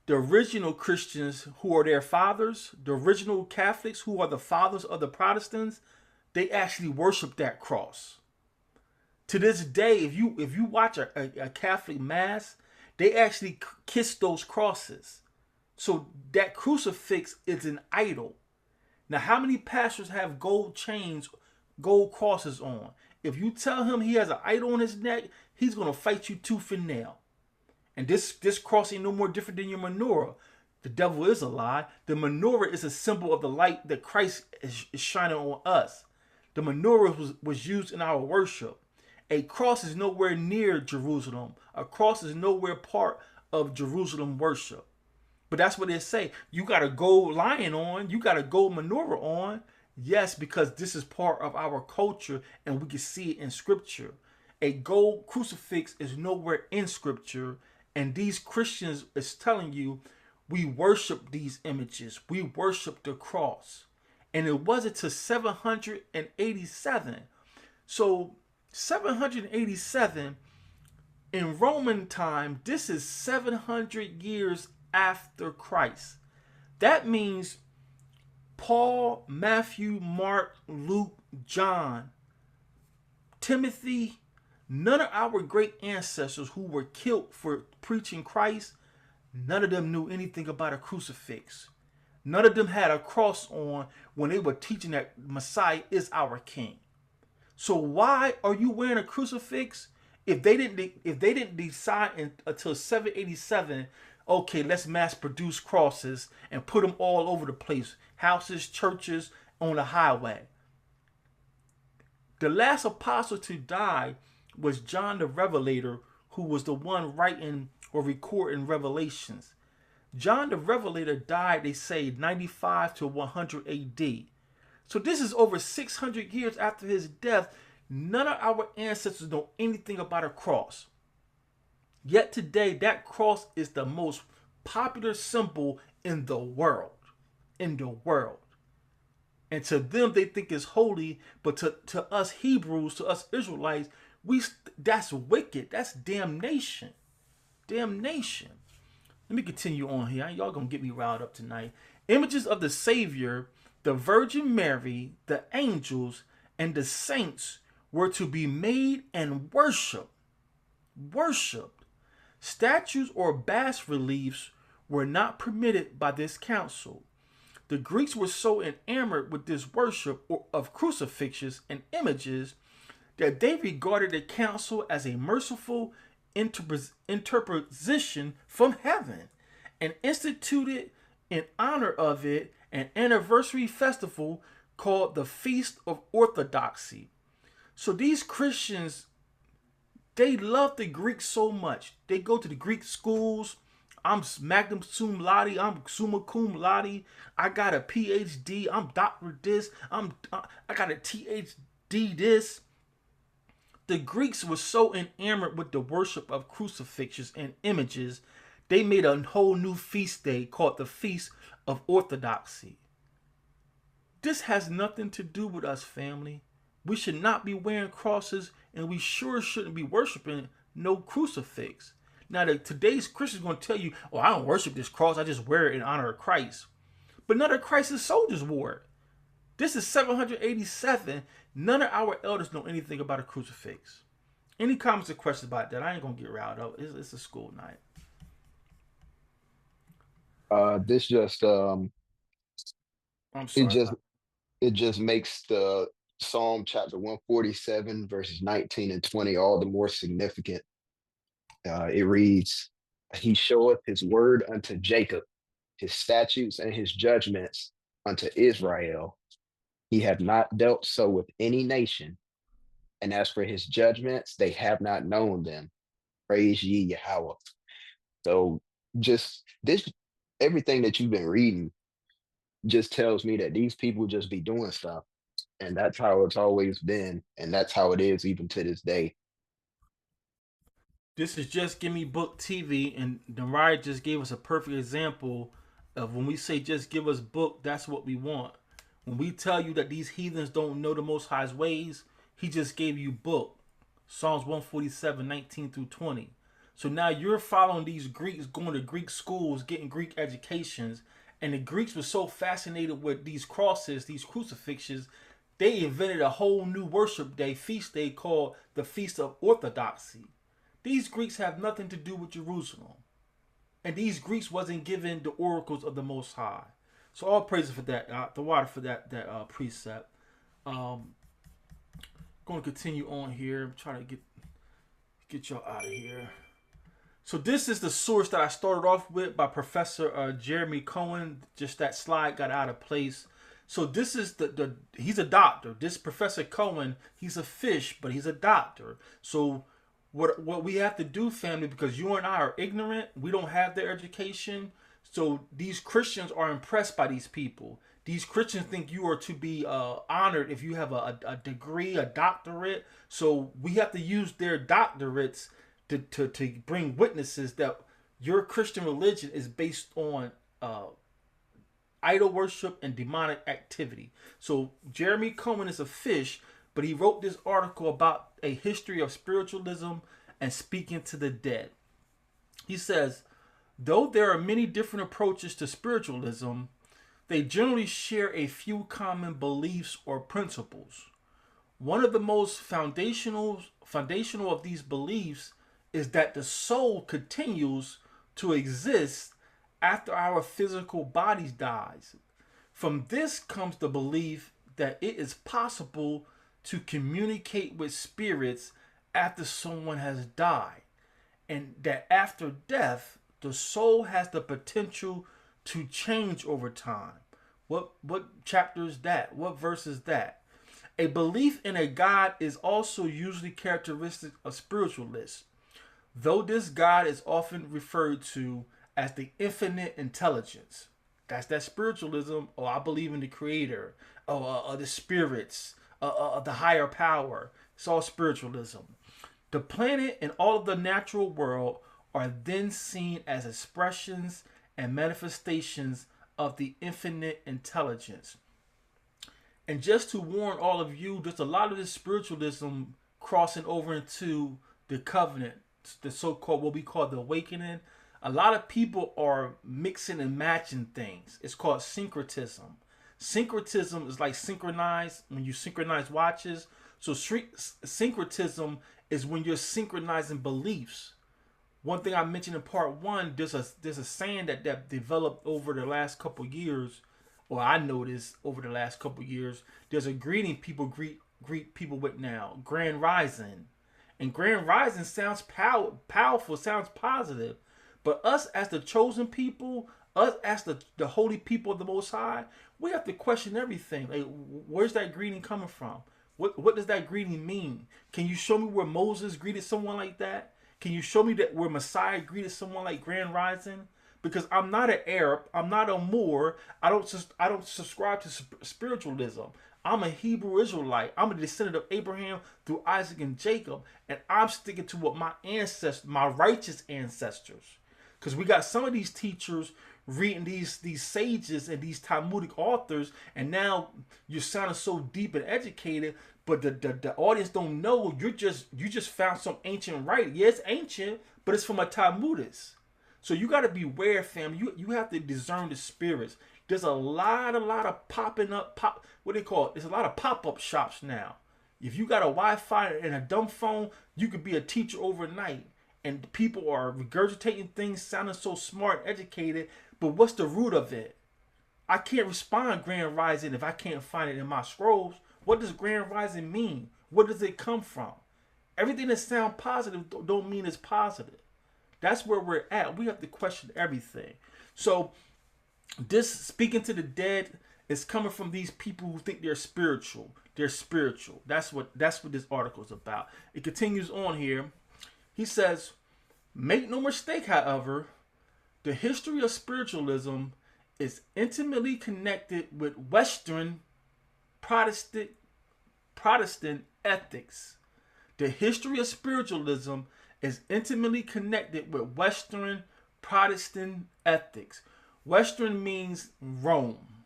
the original Christians who are their fathers, the original Catholics who are the fathers of the Protestants, they actually worship that cross. To this day, if you watch a Catholic mass, they actually kiss those crosses. So that crucifix is an idol. Now, how many pastors have gold chains, gold crosses on? If you tell him he has an idol on his neck, he's going to fight you tooth and nail. And this cross ain't no more different than your menorah. The devil is a lie. The menorah is a symbol of the light that Christ is shining on us. The menorah was used in our worship. A cross is nowhere near Jerusalem. A cross is nowhere part of Jerusalem worship. But that's what they say. You got a gold lion on. You got a gold menorah on. Yes, because this is part of our culture and we can see it in scripture. A gold crucifix is nowhere in scripture. And these Christians is telling you, we worship these images. We worship the cross. And it wasn't to 787. So 787 in Roman time, this is 700 years after Christ. That means Paul, Matthew, Mark, Luke, John, Timothy, none of our great ancestors who were killed for preaching Christ, none of them knew anything about a crucifix. None of them had a cross on when they were teaching that Messiah is our king. So why are you wearing a crucifix if they didn't decide until 787, okay, let's mass produce crosses and put them all over the place, houses, churches, on the highway. The last apostle to die was John the Revelator, who was the one writing or recording Revelations. John the Revelator died, they say, 95 to 100 AD. So this is over 600 years after his death. None of our ancestors know anything about a cross. Yet today, that cross is the most popular symbol in the world. In the world. And to them, they think it's holy. But to us Hebrews, to us Israelites, that's wicked. That's damnation. Damnation. Let me continue on here. Y'all gonna get me riled up tonight. Images of the Savior, the Virgin Mary, the angels, and the saints were to be made and worshipped. Worshipped. Statues or bas reliefs were not permitted by this council. The Greeks were so enamored with this worship of crucifixes and images that they regarded the council as a merciful interposition from heaven and instituted in honor of it an anniversary festival called the Feast of Orthodoxy. So these Christians, they love the Greeks so much. They go to the Greek schools. I'm magna cum laude. I'm summa cum laude. I got a PhD. I'm doctor this. I got a THD this. The Greeks were so enamored with the worship of crucifixes and images, they made a whole new feast day called the Feast of Orthodoxy. This has nothing to do with us, family. We should not be wearing crosses, and we sure shouldn't be worshiping no crucifix. Now, today's Christians going to tell you, oh, I don't worship this cross. I just wear it in honor of Christ. But none of Christ's soldiers wore it. This is 787. None of our elders know anything about a crucifix. Any comments or questions about that? I ain't going to get riled up. It's a school night. This just I'm sorry. it just makes the Psalm chapter 147 verses 19 and 20 all the more significant. It reads, "He showeth his word unto Jacob, his statutes and his judgments unto Israel. He hath not dealt so with any nation. And as for his judgments, they have not known them. Praise ye Yahweh." So just this, everything that you've been reading just tells me that these people just be doing stuff. And that's how it's always been. And that's how it is even to this day. This is Just Give Me Book TV, and Mariah just gave us a perfect example of when we say just give us book, that's what we want. When we tell you that these heathens don't know the Most High's ways, he just gave you book. Psalms 147, 19 through 20. So now you're following these Greeks, going to Greek schools, getting Greek educations, and the Greeks were so fascinated with these crosses, these crucifixions, they invented a whole new worship day, feast day called the Feast of Orthodoxy. These Greeks have nothing to do with Jerusalem. And these Greeks wasn't given the oracles of the Most High. So all praise for that, the water for that precept. Going to continue on here. I'm trying to get y'all out of here. So this is the source that I started off with by Professor Jeremy Cohen. Just that slide got out of place. So this is he's a doctor. This Professor Cohen, he's a fish, but he's a doctor. So what we have to do, family, because you and I are ignorant, we don't have their education. So these Christians are impressed by these people. These Christians think you are to be honored if you have a degree, a doctorate. So we have to use their doctorates to bring witnesses that your Christian religion is based on idol worship and demonic activity. So Jeremy Cohen is a fish, but he wrote this article about a history of spiritualism and speaking to the dead. He says, though there are many different approaches to spiritualism, they generally share a few common beliefs or principles. One of the most foundational of these beliefs is that the soul continues to exist after our physical bodies dies. From this comes the belief that it is possible to communicate with spirits after someone has died, and that after death, the soul has the potential to change over time. What chapter is that? What verse is that? A belief in a God is also usually characteristic of spiritualists, though this God is often referred to as the infinite intelligence. That's that spiritualism. Oh, I believe in the creator. The spirits. The higher power. It's all spiritualism. The planet and all of the natural world are then seen as expressions and manifestations of the infinite intelligence. And just to warn all of you, there's a lot of this spiritualism crossing over into the covenant, the so-called, what we call the awakening. A lot of people are mixing and matching things. It's called syncretism. Syncretism is like synchronized, when you synchronize watches. So syncretism is when you're synchronizing beliefs. One thing I mentioned in part one, there's a saying that developed over the last couple years, or I noticed over the last couple years. There's a greeting people greet people with now, Grand Rising. And Grand Rising sounds powerful, sounds positive. But us as the chosen people, us as the holy people of the Most High, we have to question everything. Like, where's that greeting coming from? What does that greeting mean? Can you show me where Moses greeted someone like that? Can you show me that where Messiah greeted someone like Grand Rising? Because I'm not an Arab, I'm not a Moor. I don't subscribe to spiritualism. I'm a Hebrew Israelite. I'm a descendant of Abraham through Isaac and Jacob, and I'm sticking to what my righteous ancestors. Because we got some of these teachers reading these sages and these Talmudic authors, and now you're sounding so deep and educated, but the audience don't know you just found some ancient writing. Yeah, it's ancient, but it's from a Talmudist. So you got to beware, fam. You have to discern the spirits. There's a lot of popping up what they call it? There's a lot of pop-up shops now. If you got a Wi-Fi and a dumb phone, you could be a teacher overnight. And people are regurgitating things, sounding so smart and educated, but what's the root of it? I can't respond Grand Rising if I can't find it in my scrolls. What does Grand Rising mean? Where does it come from? Everything that sounds positive don't mean it's positive. That's where we're at. We have to question everything. So this speaking to the dead is coming from these people who think they're spiritual. They're spiritual. That's what this article is about. It continues on here. He says, make no mistake, however, the history of spiritualism is intimately connected with Western Protestant ethics. The history of spiritualism is intimately connected with Western Protestant ethics. Western means Rome.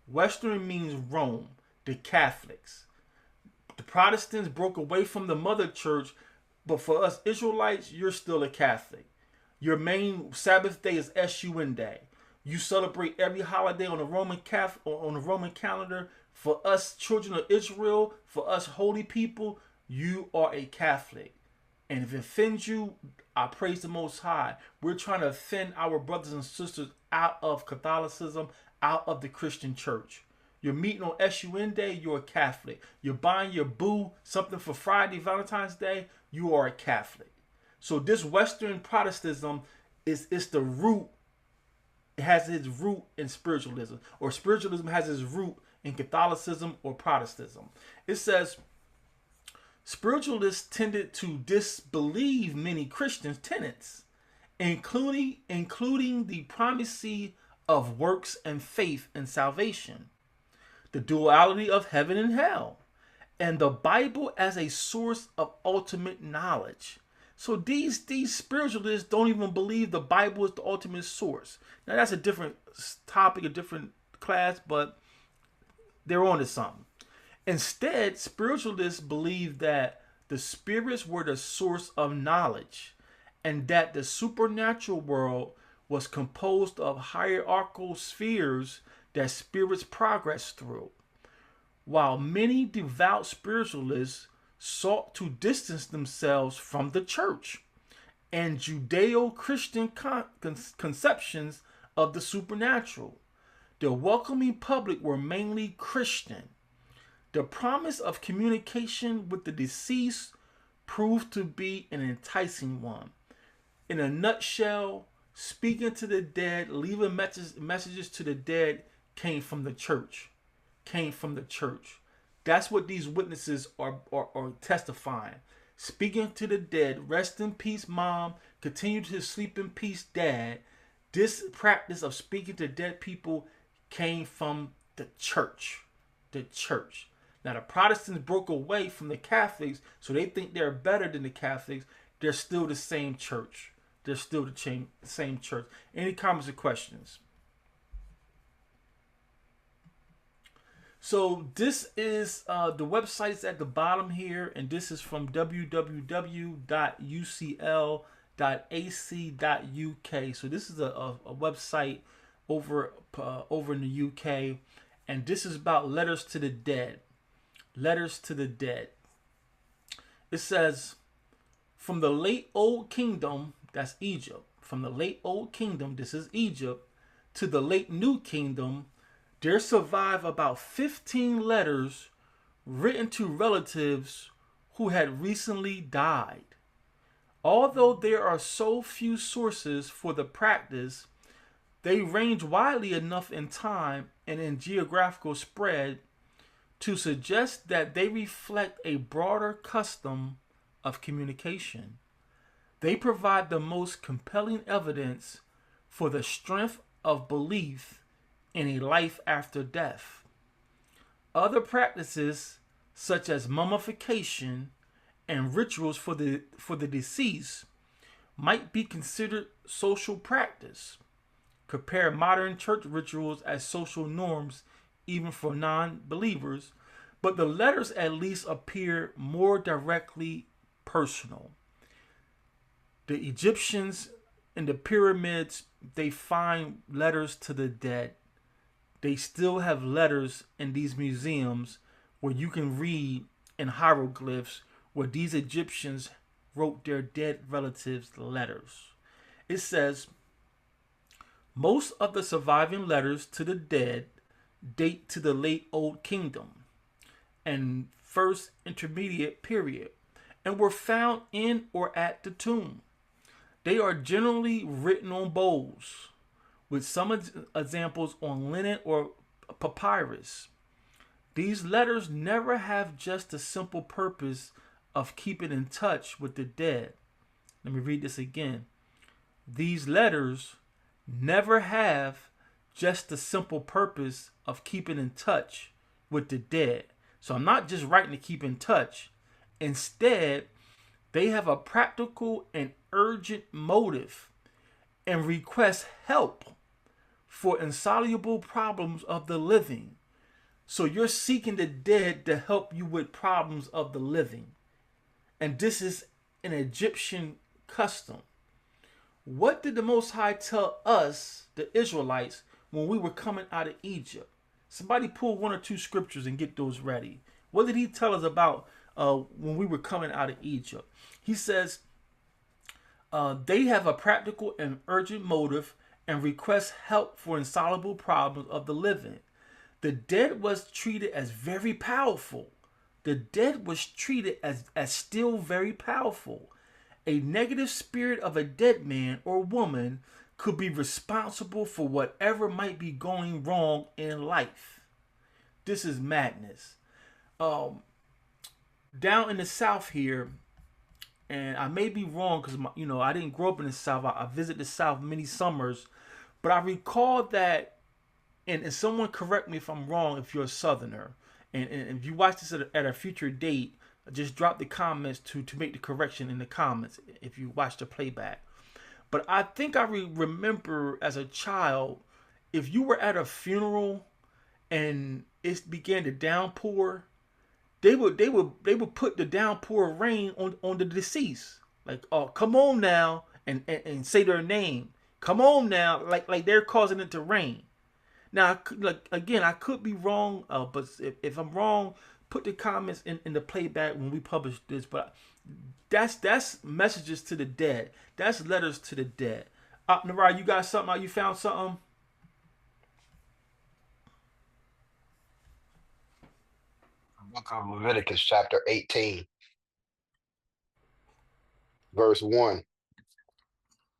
Western means Rome, the Catholics. The Protestants broke away from the mother church, but for us Israelites, you're still a Catholic. Your main Sabbath day is SUN Day. You celebrate every holiday on the Roman calendar. For us children of Israel, for us holy people, you are a Catholic. And if it offends you, I praise the Most High. We're trying to offend our brothers and sisters out of Catholicism, out of the Christian church. You're meeting on SUN Day, you're a Catholic. You're buying your boo something for Friday, Valentine's Day, you are a Catholic. So this Western Protestantism is the root. It has its root in spiritualism, or spiritualism has its root in Catholicism or Protestantism. It says spiritualists tended to disbelieve many Christian tenets, including the primacy of works and faith in salvation, the duality of heaven and hell, and the Bible as a source of ultimate knowledge. So these spiritualists don't even believe the Bible is the ultimate source. Now that's a different topic, a different class, but they're on to something. Instead, spiritualists believe that the spirits were the source of knowledge, and that the supernatural world was composed of hierarchical spheres that spirits progress through. While many devout spiritualists sought to distance themselves from the church and Judeo-Christian conceptions of the supernatural, the welcoming public were mainly Christian. The promise of communication with the deceased proved to be an enticing one. In a nutshell, speaking to the dead, leaving messages to the dead came from the church. That's what these witnesses are testifying. Speaking to the dead, rest in peace, mom, continue to sleep in peace, dad. This practice of speaking to dead people came from the church. Now the Protestants broke away from the Catholics, so they think they're better than the Catholics. They're still the same church. Same church. Any comments or questions? So this is the website's at the bottom here, and this is from www.ucl.ac.uk. So this is a website over in the UK, and this is about letters to the dead. Letters to the dead. It says, from the late Old Kingdom, that's Egypt. From the late Old Kingdom, this is Egypt, to the late New Kingdom, there survive about 15 letters written to relatives who had recently died. Although there are so few sources for the practice, they range widely enough in time and in geographical spread to suggest that they reflect a broader custom of communication. They provide the most compelling evidence for the strength of belief in a life after death. Other practices, such as mummification and rituals for the deceased, might be considered social practice. Compare modern church rituals as social norms even for non-believers, but the letters at least appear more directly personal. The Egyptians in the pyramids, they find letters to the dead. They still have letters in these museums where you can read in hieroglyphs where these Egyptians wrote their dead relatives letters. It says, most of the surviving letters to the dead date to the late Old Kingdom and first intermediate period and were found in or at the tomb. They are generally written on bowls, with some examples on linen or papyrus. These letters never have just the simple purpose of keeping in touch with the dead. Let me read this again. These letters never have just the simple purpose of keeping in touch with the dead. So I'm not just writing to keep in touch. Instead, They have a practical and urgent motive and request help for insoluble problems of the living. So you're seeking the dead to help you with problems of the living. And this is an Egyptian custom. What did the Most High tell us, the Israelites, when we were coming out of Egypt? Somebody pull one or two scriptures and get those ready. What did he tell us about when we were coming out of Egypt? He says, they have a practical and urgent motive and request help for insoluble problems of the living. The dead was treated as very powerful. The dead was treated as still very powerful. A negative spirit of a dead man or woman could be responsible for whatever might be going wrong in life. This is madness. Down in the South here, and I may be wrong because I didn't grow up in the South. I visited the South many summers, but I recall that, and someone correct me if I'm wrong if you're a Southerner, and if you watch this at a future date, just drop the comments to make the correction in the comments if you watch the playback. But I think I remember as a child, if you were at a funeral and it began to downpour, they would put the downpour of rain on the deceased. Like, oh, come on now, and say their name. Come on now, like they're causing it to rain. Now, again, I could be wrong, but if I'm wrong, put the comments in the playback when we publish this. But that's messages to the dead. That's letters to the dead. Narai, you got something out? You found something? Book of Leviticus, chapter 18, verse 1.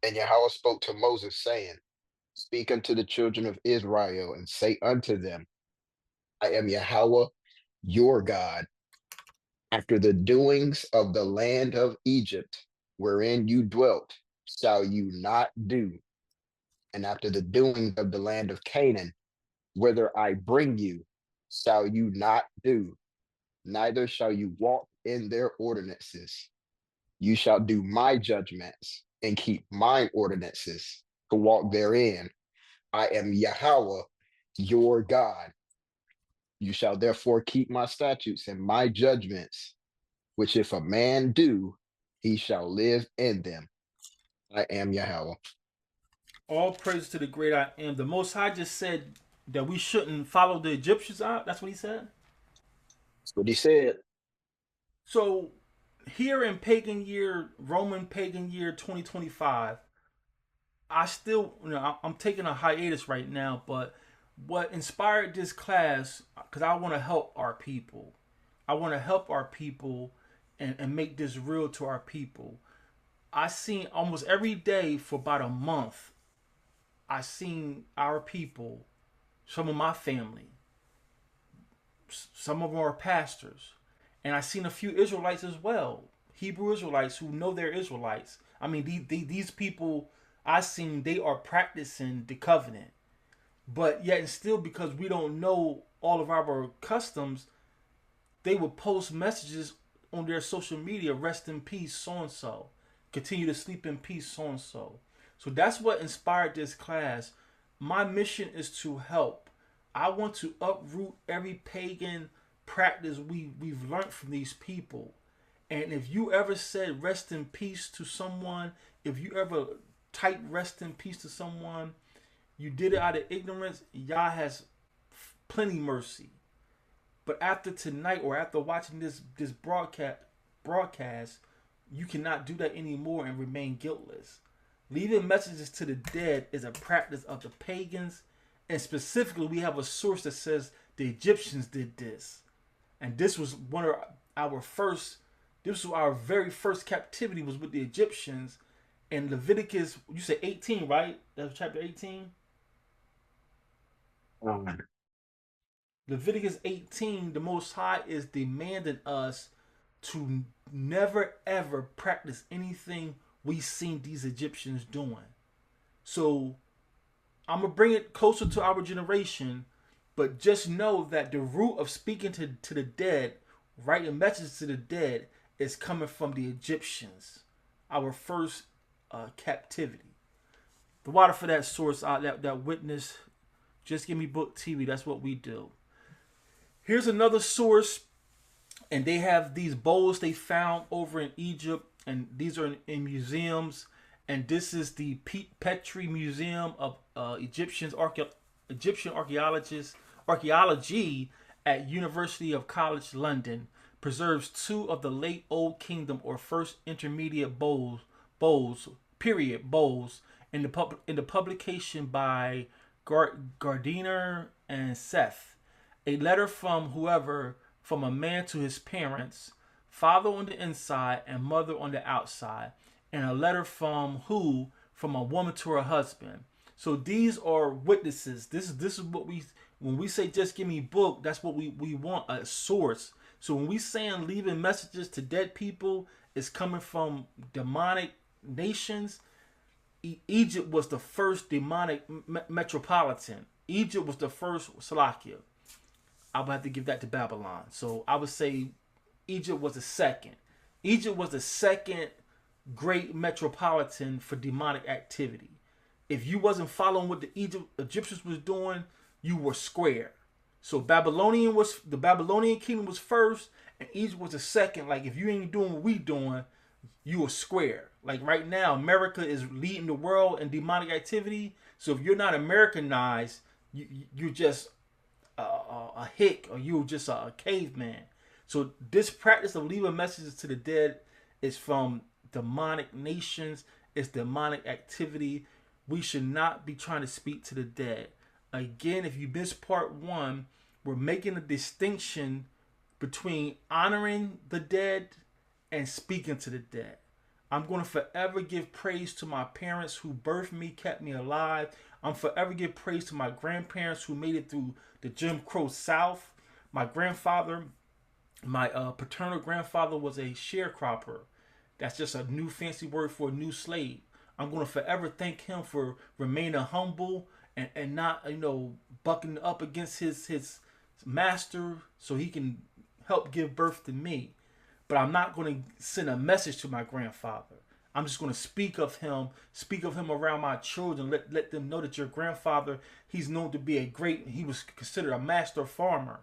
And Yahweh spoke to Moses, saying, Speak unto the children of Israel, and say unto them, I am Yahweh, your God. After the doings of the land of Egypt, wherein you dwelt, shall you not do. And after the doings of the land of Canaan, whither I bring you, shall you not do. Neither shall you walk in their ordinances. You shall do my judgments and keep mine ordinances to walk therein. I am Yahweh, your God. You shall therefore keep my statutes and my judgments, which if a man do, he shall live in them. I am Yahweh. All praise to the great I am. The Most High just said that we shouldn't follow the Egyptians out. That's what he said. That's what he said. So here in Roman pagan year 2025, I still, I'm taking a hiatus right now, but what inspired this class, because I want to help our people. I want to help our people and make this real to our people. I seen almost every day for about a month, I seen our people, some of my family, some of our pastors, and I seen a few Israelites as well, Hebrew Israelites who know they're Israelites. I mean, these people I seen, they are practicing the covenant, but yet and still, because we don't know all of our customs, they would post messages on their social media, rest in peace, so-and-so, continue to sleep in peace, so-and-so. So that's what inspired this class. My mission is to help. I want to uproot every pagan practice we've learned from these people. And if you ever said rest in peace to someone, if you ever typed rest in peace to someone, you did it out of ignorance, Yah has plenty mercy. But after tonight, or after watching this broadcast, you cannot do that anymore and remain guiltless. Leaving messages to the dead is a practice of the pagans, and specifically we have a source that says the Egyptians did this. And this was one of our very first captivity was with the Egyptians. And Leviticus, you said 18, right? That's chapter 18? Leviticus 18, the Most High is demanding us to never ever practice anything we seen these Egyptians doing. So I'm going to bring it closer to our generation, but just know that the root of speaking to the dead, writing messages to the dead, is coming from the Egyptians, our first captivity. The water for that source, that witness, just give me book TV. That's what we do. Here's another source, and they have these bowls they found over in Egypt, and these are in museums. And this is the Petrie Museum of Egyptian archaeology at University of College London. Preserves 2 of the late Old Kingdom or first intermediate bowls in the publication by Gardiner and Seth. A letter from a man to his parents, father on the inside and mother on the outside, and a letter from a woman to her husband. So these are witnesses. This is what when we say just give me book, that's what we want, a source. So when we saying leaving messages to dead people is coming from demonic nations. Egypt was the first demonic metropolitan. Egypt was the first SELAH. I would have to give that to Babylon. So I would say Egypt was the second. Egypt was the second great metropolitan for demonic activity. If you wasn't following what the Egyptians was doing, you were square. So the Babylonian kingdom was first, and Egypt was the second. Like if you ain't doing what we doing, you are square. Like right now, America is leading the world in demonic activity. So if you're not Americanized, you're just a hick, or you're just a caveman. So this practice of leaving messages to the dead is from demonic nations. It's demonic activity. We should not be trying to speak to the dead. Again, if you missed part 1, we're making a distinction between honoring the dead and speaking to the dead. I'm going to forever give praise to my parents who birthed me, kept me alive. I'm forever give praise to my grandparents who made it through the Jim Crow South. My grandfather, my paternal grandfather, was a sharecropper. That's just a new fancy word for a new slave. I'm going to forever thank him for remaining humble and not, bucking up against his master so he can help give birth to me. But I'm not going to send a message to my grandfather. I'm just going to speak of him around my children. Let them know that your grandfather, he's known to be he was considered a master farmer.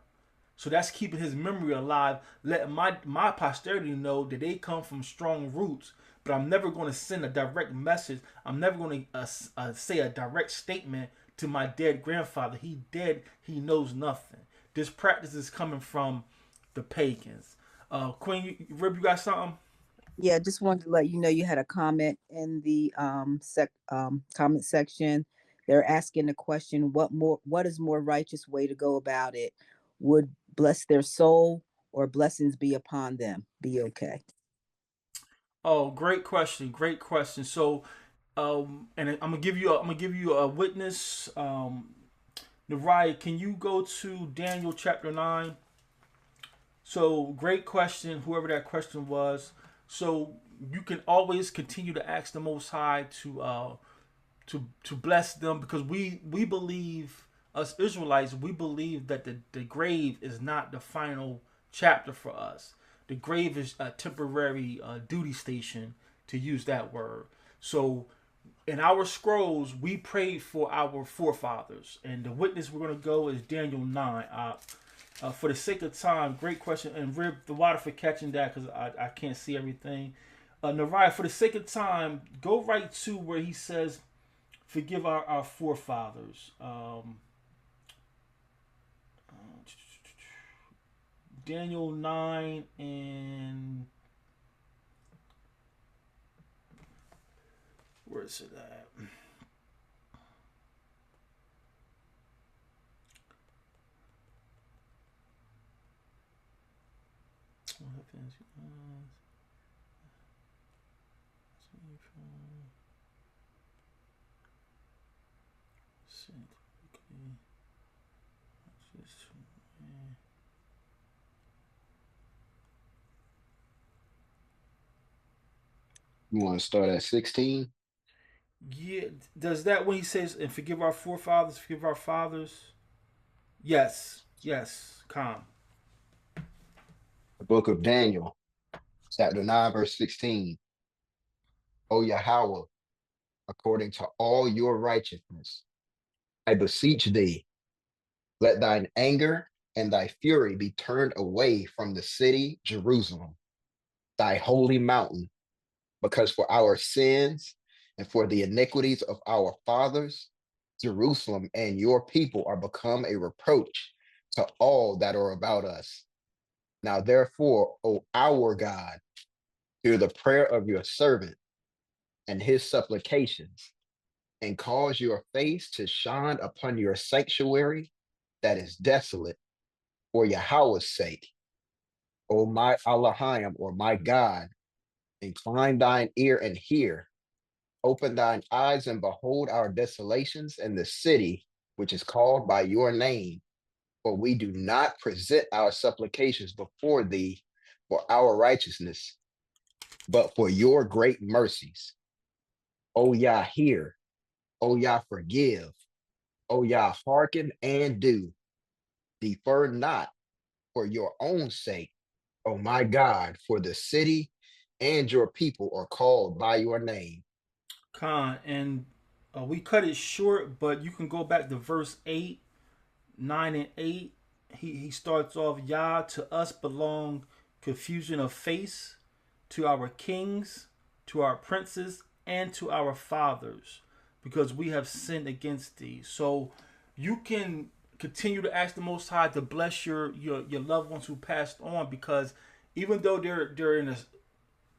So that's keeping his memory alive. Let my posterity know that they come from strong roots. But I'm never going to send a direct message. I'm never going to say a direct statement to my dead grandfather. He dead. He knows nothing. This practice is coming from the pagans. Queen, Rib, you got something? Yeah, just wanted to let you know you had a comment in the comment section. They're asking the question, what is more righteous way to go about it? Would bless their soul or blessings be upon them? Be okay. Oh, great question. Great question. So, and I'm gonna give you a witness. Nariah, can you go to Daniel chapter 9? So, great question, whoever that question was. So, you can always continue to ask the Most High to bless them, because we believe, us Israelites, we believe that the grave is not the final chapter for us. The grave is a temporary duty station, to use that word. So in our scrolls, we prayed for our forefathers. And the witness we're going to go is Daniel 9. For the sake of time, great question. And Rib, the water for catching that, because I can't see everything. Nariah, for the sake of time, go right to where he says, forgive our forefathers. Daniel 9 and where is it at? What happens? You want to start at 16? Yeah, does that when he says, and forgive our forefathers, forgive our fathers? Yes, calm. The book of Daniel. Chapter 9, verse 16. O Yahweh, according to all your righteousness, I beseech thee, let thine anger and thy fury be turned away from the city Jerusalem, thy holy mountain, because for our sins and for the iniquities of our fathers, Jerusalem and your people are become a reproach to all that are about us. Now therefore, O our God, hear the prayer of your servant and his supplications, and cause your face to shine upon your sanctuary that is desolate for Yahweh's sake. O my Elohim, or my God, incline thine ear and hear. Open thine eyes and behold our desolations in the city which is called by your name. For we do not present our supplications before thee for our righteousness, but for your great mercies. O Yah, hear. O Yah, forgive. O Yah, hearken and do. Defer not for your own sake, O my God, for the city and your people are called by your name. Khan, and we cut it short, but you can go back to verse 8, 9, and 8. He starts off, Yah, to us belong confusion of face, to our kings, to our princes, and to our fathers, because we have sinned against thee. So you can continue to ask the Most High to bless your loved ones who passed on, because even though they're in a,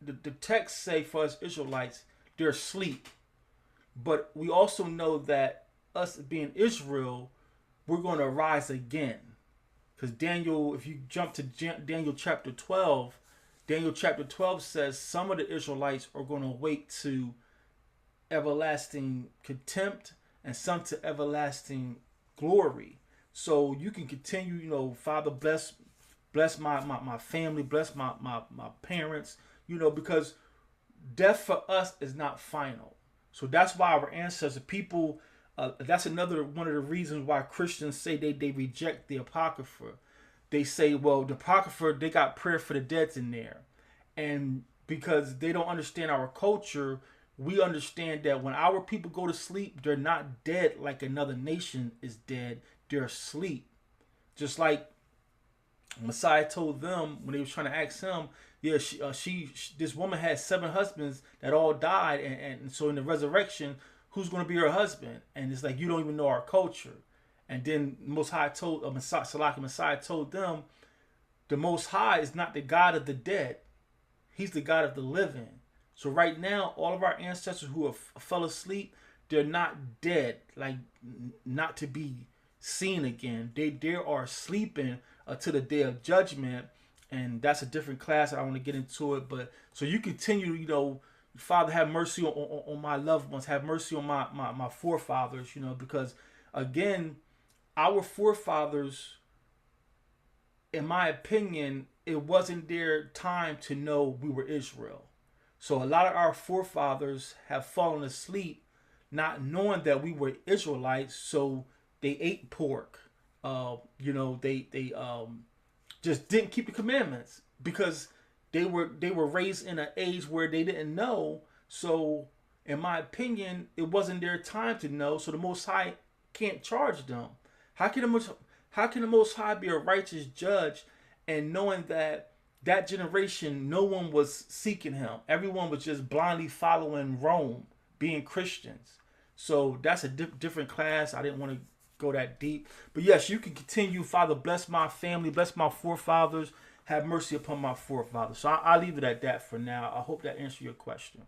the text say for us Israelites, they're asleep. But we also know that us being Israel, we're going to rise again. Because Daniel, if you jump to Daniel chapter 12, Daniel chapter 12 says some of the Israelites are going to wake to everlasting contempt and some to everlasting glory. So you can continue, Father, bless my family, bless my parents, because death for us is not final. So that's why our ancestors, people, that's another one of the reasons why Christians say they reject the Apocrypha. They say, well, the Apocrypha, they got prayer for the dead in there. And because they don't understand our culture, we understand that when our people go to sleep, they're not dead like another nation is dead. They're asleep. Just like Messiah told them when they was trying to ask him, yeah, this woman had 7 husbands that all died, and so in the resurrection, who's going to be her husband? And it's like, you don't even know our culture. And then Most High told Messiah told them, the Most High is not the God of the dead; He's the God of the living. So right now, all of our ancestors who have fell asleep, they're not dead, like not to be seen again. They are sleeping to the day of judgment, and that's a different class. I don't want to get into it, but so you continue, Father, have mercy on my loved ones, have mercy on my forefathers, because again, our forefathers, in my opinion, it wasn't their time to know we were Israel. So a lot of our forefathers have fallen asleep not knowing that we were Israelites, so they ate pork. They just didn't keep the commandments because they were raised in an age where they didn't know. So in my opinion, it wasn't their time to know. So the Most High can't charge them. How can the Most High be a righteous judge and knowing that generation, no one was seeking him. Everyone was just blindly following Rome, being Christians. So that's a different class. I didn't want to go that deep. But yes, you can continue. Father, bless my family, bless my forefathers. Have mercy upon my forefathers. So I'll leave it at that for now. I hope that answered your question.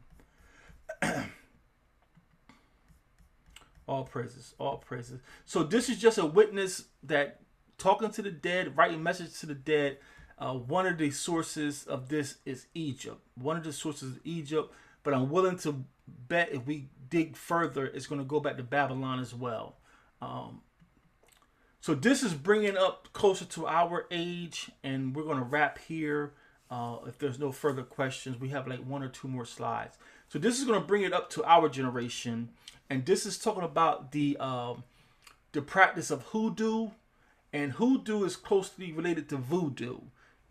All praises, all praises. So this is just a witness that talking to the dead, writing message to the dead. One of the sources of this is Egypt. But I'm willing to bet if we dig further, it's going to go back to Babylon as well. So this is bringing up closer to our age, and we're going to wrap here. If there's no further questions, we have like 1 or 2 more slides. So this is going to bring it up to our generation, and this is talking about the practice of hoodoo, and hoodoo is closely related to voodoo.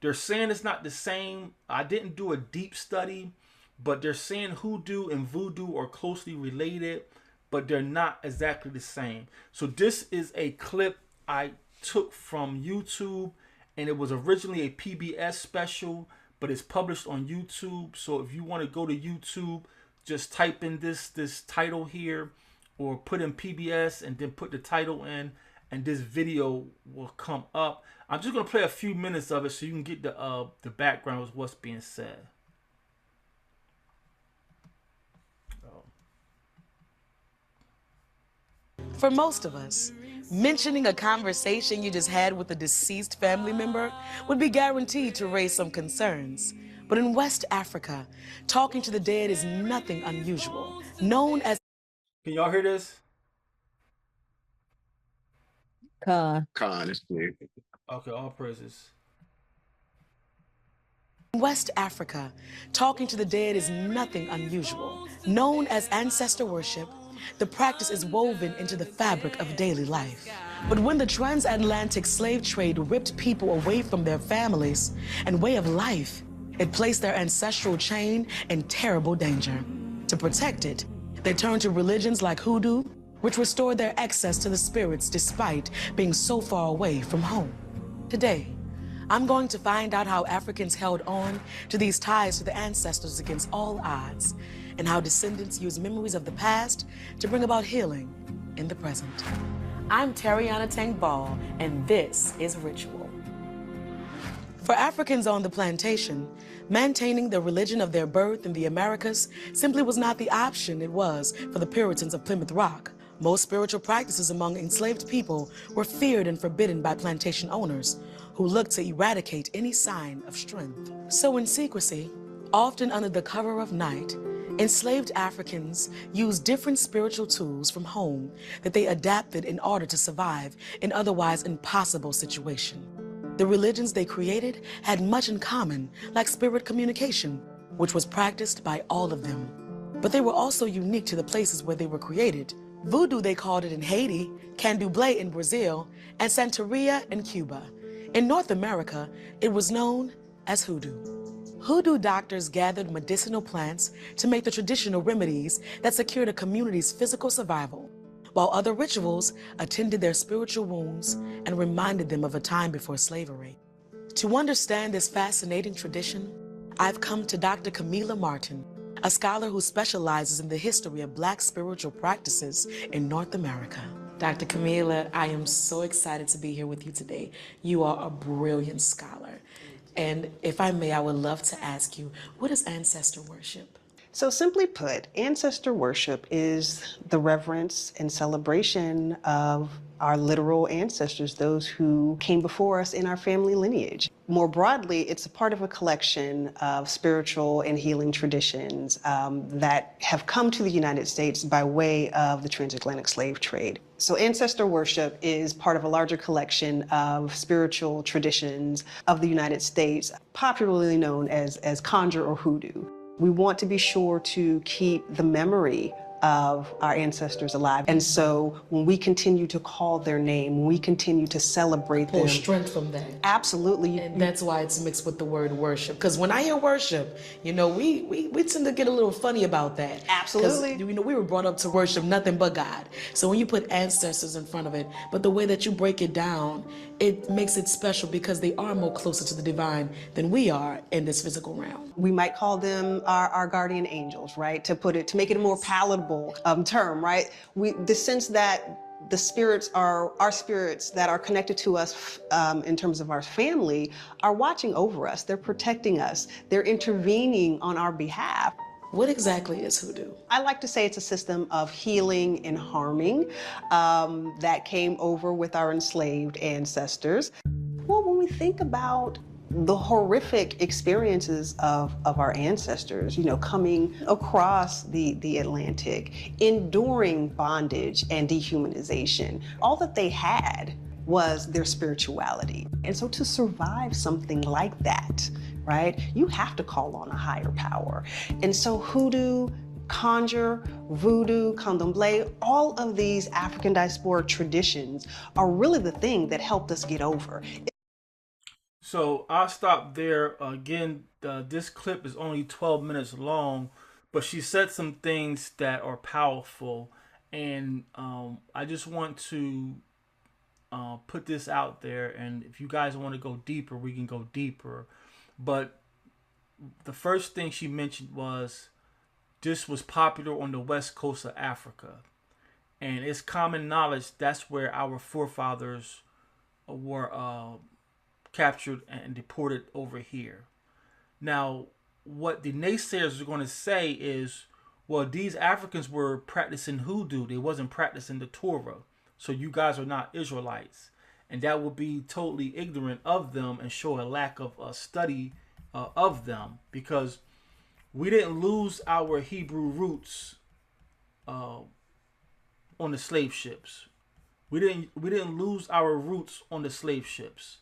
They're saying it's not the same. I didn't do a deep study, but they're saying hoodoo and voodoo are closely related, but they're not exactly the same. So this is a clip I took from YouTube, and it was originally a PBS special, but it's published on YouTube. So if you want to go to YouTube, just type in this title here, or put in PBS and then put the title in, and this video will come up. I'm just gonna play a few minutes of it so you can get the background of what's being said. For most of us, mentioning a conversation you just had with a deceased family member would be guaranteed to raise some concerns. But in West Africa, talking to the dead is nothing unusual. Known as... Can y'all hear this? Con is clear. Okay, all praises. In West Africa, talking to the dead is nothing unusual. Known as ancestor worship, the practice is woven into the fabric of daily life. But when the transatlantic slave trade ripped people away from their families and way of life, it placed their ancestral chain in terrible danger. To protect it, they turned to religions like hoodoo, which restored their access to the spirits despite being so far away from home. Today, I'm going to find out how Africans held on to these ties to the ancestors against all odds, and how descendants use memories of the past to bring about healing in the present. I'm Tariana Tank Ball, and this is Ritual. For Africans on the plantation, maintaining the religion of their birth in the Americas simply was not the option it was for the Puritans of Plymouth Rock. Most spiritual practices among enslaved people were feared and forbidden by plantation owners, who looked to eradicate any sign of strength. So in secrecy, often under the cover of night, enslaved Africans used different spiritual tools from home that they adapted in order to survive an otherwise impossible situation. The religions they created had much in common, like spirit communication, which was practiced by all of them. But they were also unique to the places where they were created. Voodoo, they called it in Haiti, Candomblé in Brazil, and Santeria in Cuba. In North America, it was known as hoodoo. Hoodoo doctors gathered medicinal plants to make the traditional remedies that secured a community's physical survival, while other rituals attended their spiritual wounds and reminded them of a time before slavery. To understand this fascinating tradition, I've come to Dr. Camila Martin, a scholar who specializes in the history of Black spiritual practices in North America. Dr. Camila, I am so excited to be here with you today. You are a brilliant scholar. And if I may, I would love to ask you, what is ancestor worship? So simply put, ancestor worship is the reverence and celebration of our literal ancestors, those who came before us in our family lineage. More broadly, it's a part of a collection of spiritual and healing traditions that have come to the United States by way of the transatlantic slave trade. So ancestor worship is part of a larger collection of spiritual traditions of the United States, popularly known as conjure or hoodoo. We want to be sure to keep the memory of our ancestors alive. And so when we continue to call their name, when we continue to celebrate them. Pull strength from that. Absolutely. And that's why it's mixed with the word worship. Because when I hear worship, you know, we tend to get a little funny about that. Absolutely. You know, we were brought up to worship nothing but God. So when you put ancestors in front of it, but the way that you break it down, it makes it special because they are more closer to the divine than we are in this physical realm. We might call them our guardian angels, right? To make it a more palatable term, right? The sense that the spirits are our spirits that are connected to us in terms of our family are watching over us. They're protecting us. They're intervening on our behalf. What exactly is hoodoo? I like to say it's a system of healing and harming that came over with our enslaved ancestors. Well, when we think about the horrific experiences of our ancestors, you know, coming across the Atlantic, enduring bondage and dehumanization, all that they had was their spirituality. And so to survive something like that, right, you have to call on a higher power. And so hoodoo, conjure, voodoo, candomblé, all of these African diasporic traditions are really the thing that helped us get over. So I'll stop there. Again, this clip is only 12 minutes long, but she said some things that are powerful. And I just want to put this out there. And if you guys want to go deeper, we can go deeper. But the first thing she mentioned was this was popular on the west coast of Africa. And it's common knowledge that's where our forefathers were captured and deported over here. Now, what the naysayers are going to say is, well, these Africans were practicing hoodoo. They wasn't practicing the Torah. So you guys are not Israelites. And that would be totally ignorant of them and show a lack of study of them, because we didn't lose our Hebrew roots on the slave ships. We didn't lose our roots on the slave ships.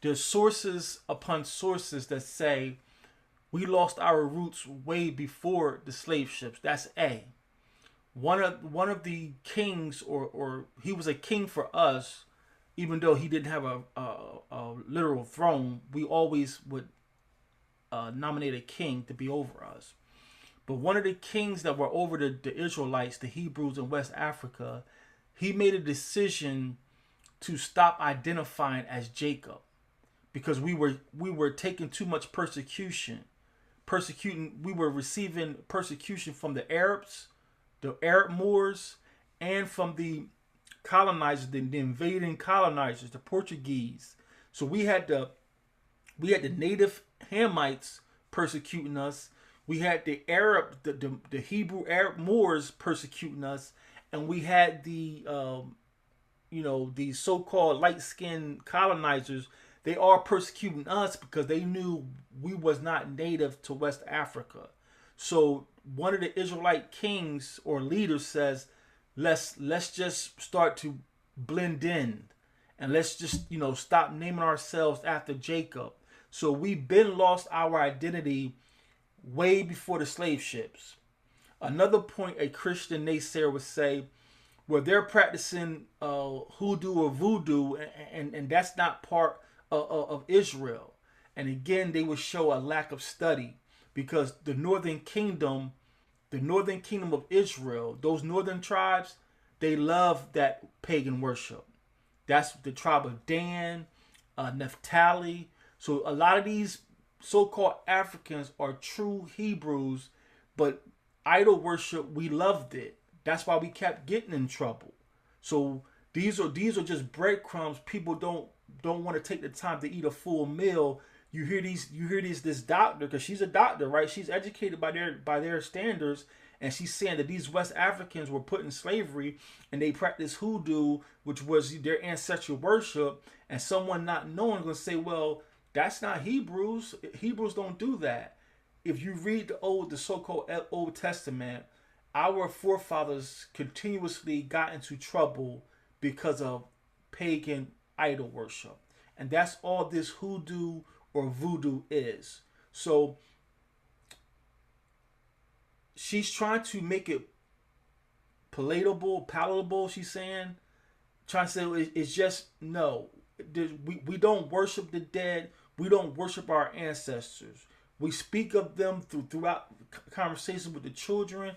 There's sources upon sources that say we lost our roots way before the slave ships. That's A. One of the kings, or he was a king for us, even though he didn't have a literal throne. We always would nominate a king to be over us. But one of the kings that were over the Israelites, the Hebrews in West Africa, he made a decision to stop identifying as Jacob, because we were taking too much persecution. We were receiving persecution from the Arabs, the Arab Moors, and from the colonizers, the invading colonizers, the Portuguese. So we had the native Hamites persecuting us. We had the Hebrew Arab Moors persecuting us, and we had the the so-called light-skinned colonizers. They are persecuting us because they knew we was not native to West Africa. So one of the Israelite kings or leaders says, let's just start to blend in, and let's just stop naming ourselves after Jacob. So we've been lost our identity way before the slave ships. Another point a Christian naysayer would say, well, they're practicing hoodoo or voodoo, and that's not part of Israel. And again, they would show a lack of study, because the northern kingdom of Israel, those northern tribes, they love that pagan worship. That's the tribe of Dan, Naphtali. So a lot of these so-called Africans are true Hebrews, but idol worship, we loved it. That's why we kept getting in trouble. So these are just breadcrumbs. People don't want to take the time to eat a full meal. You hear this doctor, because she's a doctor, right? She's educated by their standards, and she's saying that these West Africans were put in slavery and they practiced hoodoo, which was their ancestral worship. And someone not knowing going to say, well, that's not Hebrews. Hebrews don't do that. If you read the so-called Old Testament, our forefathers continuously got into trouble because of pagan idol worship. And that's all this hoodoo or voodoo is. So she's trying to make it palatable, she's saying. Trying to say it's just, no. We don't worship the dead. We don't worship our ancestors. We speak of them throughout conversations with the children.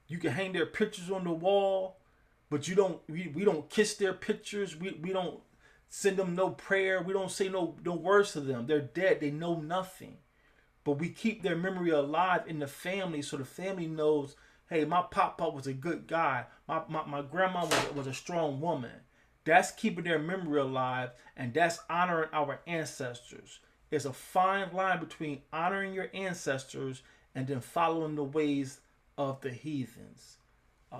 You can hang their pictures on the wall, but we don't kiss their pictures. We don't send them no prayer. We don't say no words to them. They're dead. They know nothing. But we keep their memory alive in the family, so the family knows, hey, my papa was a good guy. My grandma was a strong woman. That's keeping their memory alive, and that's honoring our ancestors. There's a fine line between honoring your ancestors and then following the ways of the heathens.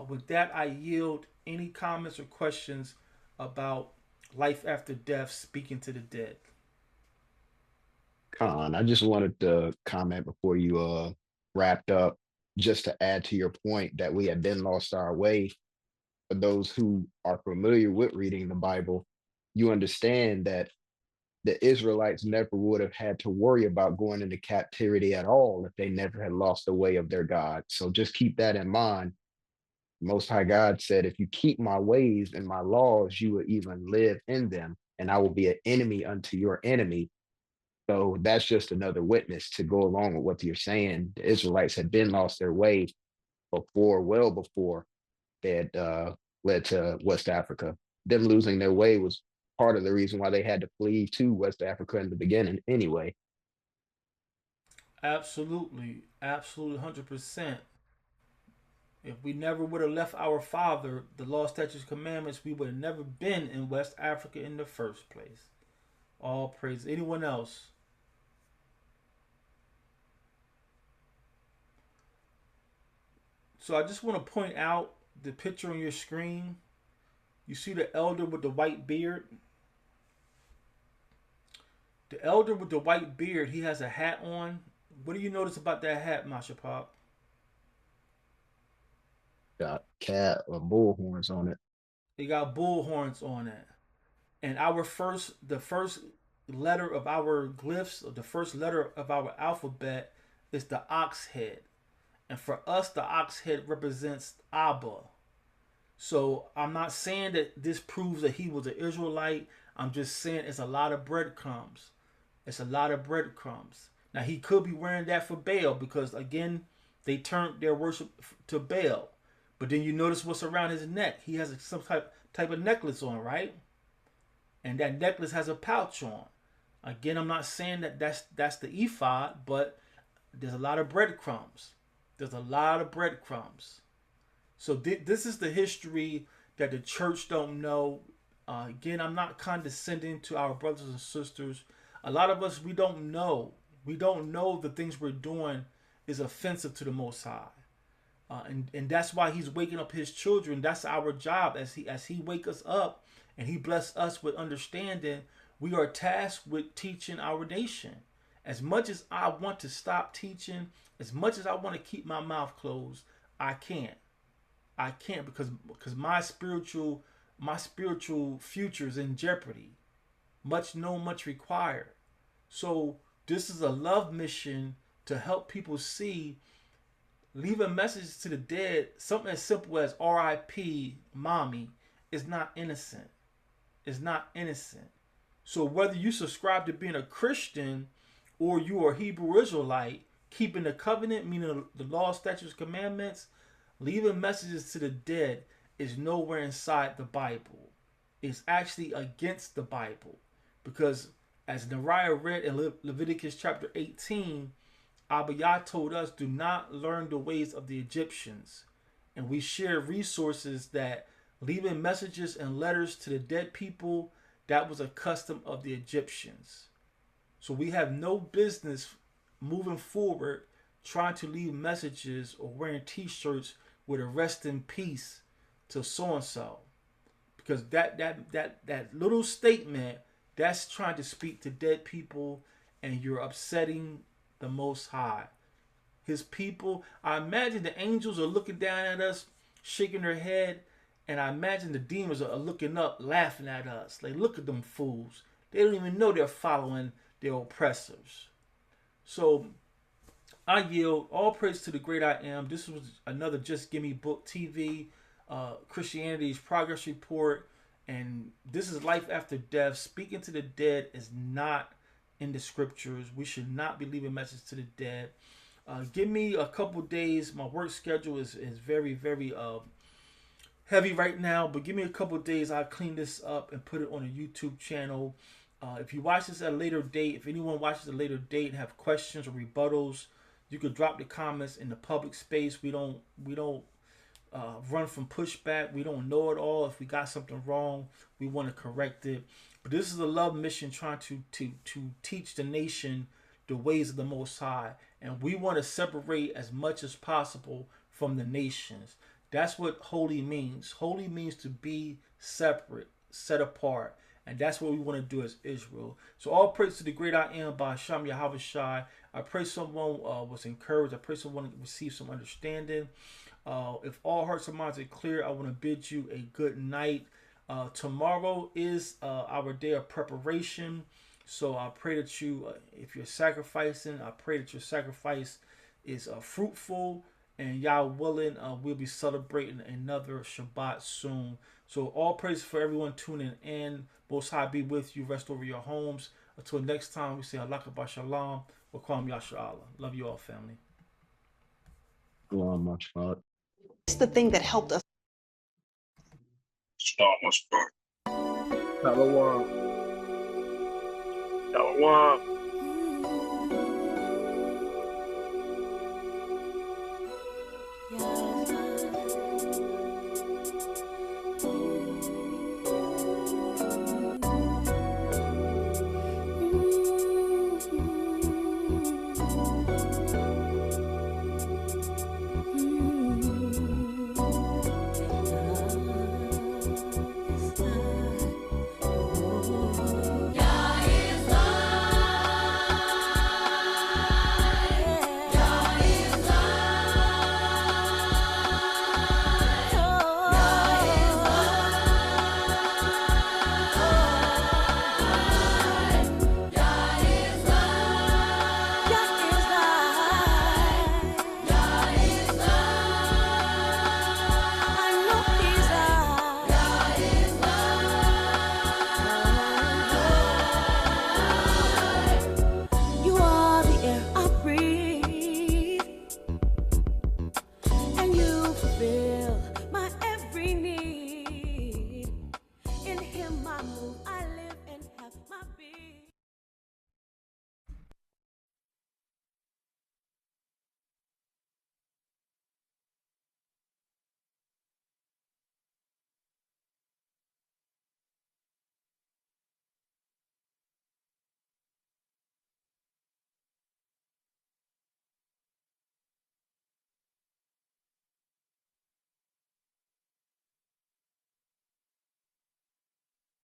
With that, I yield. Any comments or questions about life after death, speaking to the dead? Khan, I just wanted to comment before you wrapped up, just to add to your point that we had been lost our way. For those who are familiar with reading the Bible, you understand that the Israelites never would have had to worry about going into captivity at all if they never had lost the way of their God. So just keep that in mind. Most High God said, if you keep my ways and my laws, you will even live in them, and I will be an enemy unto your enemy. So that's just another witness to go along with what you're saying. The Israelites had been lost their way before, well before they had led to West Africa. Them losing their way was part of the reason why they had to flee to West Africa in the beginning anyway. Absolutely, absolutely, 100%. If we never would have left our father, the law, statutes, commandments, we would have never been in West Africa in the first place. All praise. Anyone else? So I just want to point out the picture on your screen. You see the elder with the white beard? The elder with the white beard, he has a hat on. What do you notice about that hat, Masha Pop? Got cat or bull horns on it. He got bull horns on it. And the first letter of our glyphs, or the first letter of our alphabet, is the ox head. And for us, the ox head represents Abba. So I'm not saying that this proves that he was an Israelite. I'm just saying it's a lot of breadcrumbs. It's a lot of breadcrumbs. Now he could be wearing that for Baal because again, they turned their worship to Baal. But then you notice what's around his neck. He has some type of necklace on, right? And that necklace has a pouch on. Again, I'm not saying that that's the ephod, but there's a lot of breadcrumbs. There's a lot of breadcrumbs. So this is the history that the church don't know. Again, I'm not condescending to our brothers and sisters. A lot of us, we don't know. We don't know the things we're doing is offensive to the Most High. And that's why he's waking up his children. That's our job. As he wake us up and he bless us with understanding, we are tasked with teaching our nation. As much as I want to stop teaching, as much as I want to keep my mouth closed, I can't. I can't because my spiritual future is in jeopardy. Much known, much required. So this is a love mission to help people see. Leave a message to the dead. Something as simple as R.I.P. Mommy is not innocent. It's not innocent. So whether you subscribe to being a Christian or you are a Hebrew Israelite, keeping the covenant, meaning the law, statutes, commandments, leaving messages to the dead is nowhere inside the Bible. It's actually against the Bible. Because as Nariah read in Leviticus chapter 18, Abiyah told us, do not learn the ways of the Egyptians. And we share resources that leaving messages and letters to the dead people, that was a custom of the Egyptians. So we have no business moving forward trying to leave messages or wearing t-shirts with a rest in peace to so-and-so. Because that little statement, that's trying to speak to dead people, and you're upsetting the Most High. His people, I imagine the angels are looking down at us, shaking their head, and I imagine the demons are looking up, laughing at us. Like, look at them fools. They don't even know they're following their oppressors. So, I yield. All praise to the great I am. This was another Just Gimme Book TV, Christianity's Progress Report. And this is life after death. Speaking to the dead is not in the scriptures. We should not be leaving messages to the dead. Give me a couple days. My work schedule is very, very heavy right now, but give me a couple days. I'll clean this up and put it on a YouTube channel. If you watch this at a later date, if anyone watches at a later date and have questions or rebuttals, you could drop the comments in the public space. We don't run from pushback. We don't know it all. If we got something wrong, we want to correct it. But this is a love mission trying to teach the nation the ways of the Most High. And we want to separate as much as possible from the nations. That's what holy means. Holy means to be separate, set apart. And that's what we want to do as Israel. So all praise to the great I am by Hashem Yahweh Shai. I pray someone was encouraged. I pray someone received some understanding. If all hearts and minds are clear, I want to bid you a good night. Tomorrow is our day of preparation. So I pray that you, if you're sacrificing, I pray that your sacrifice is fruitful. And y'all willing, we'll be celebrating another Shabbat soon. So all praise for everyone tuning in. Most High be with you. Rest over your homes. Until next time, we say Allah Akbar Shalom. We'll call him Yasha Allah. Love you all, family. It's the thing that helped us. Shalom. Shalom.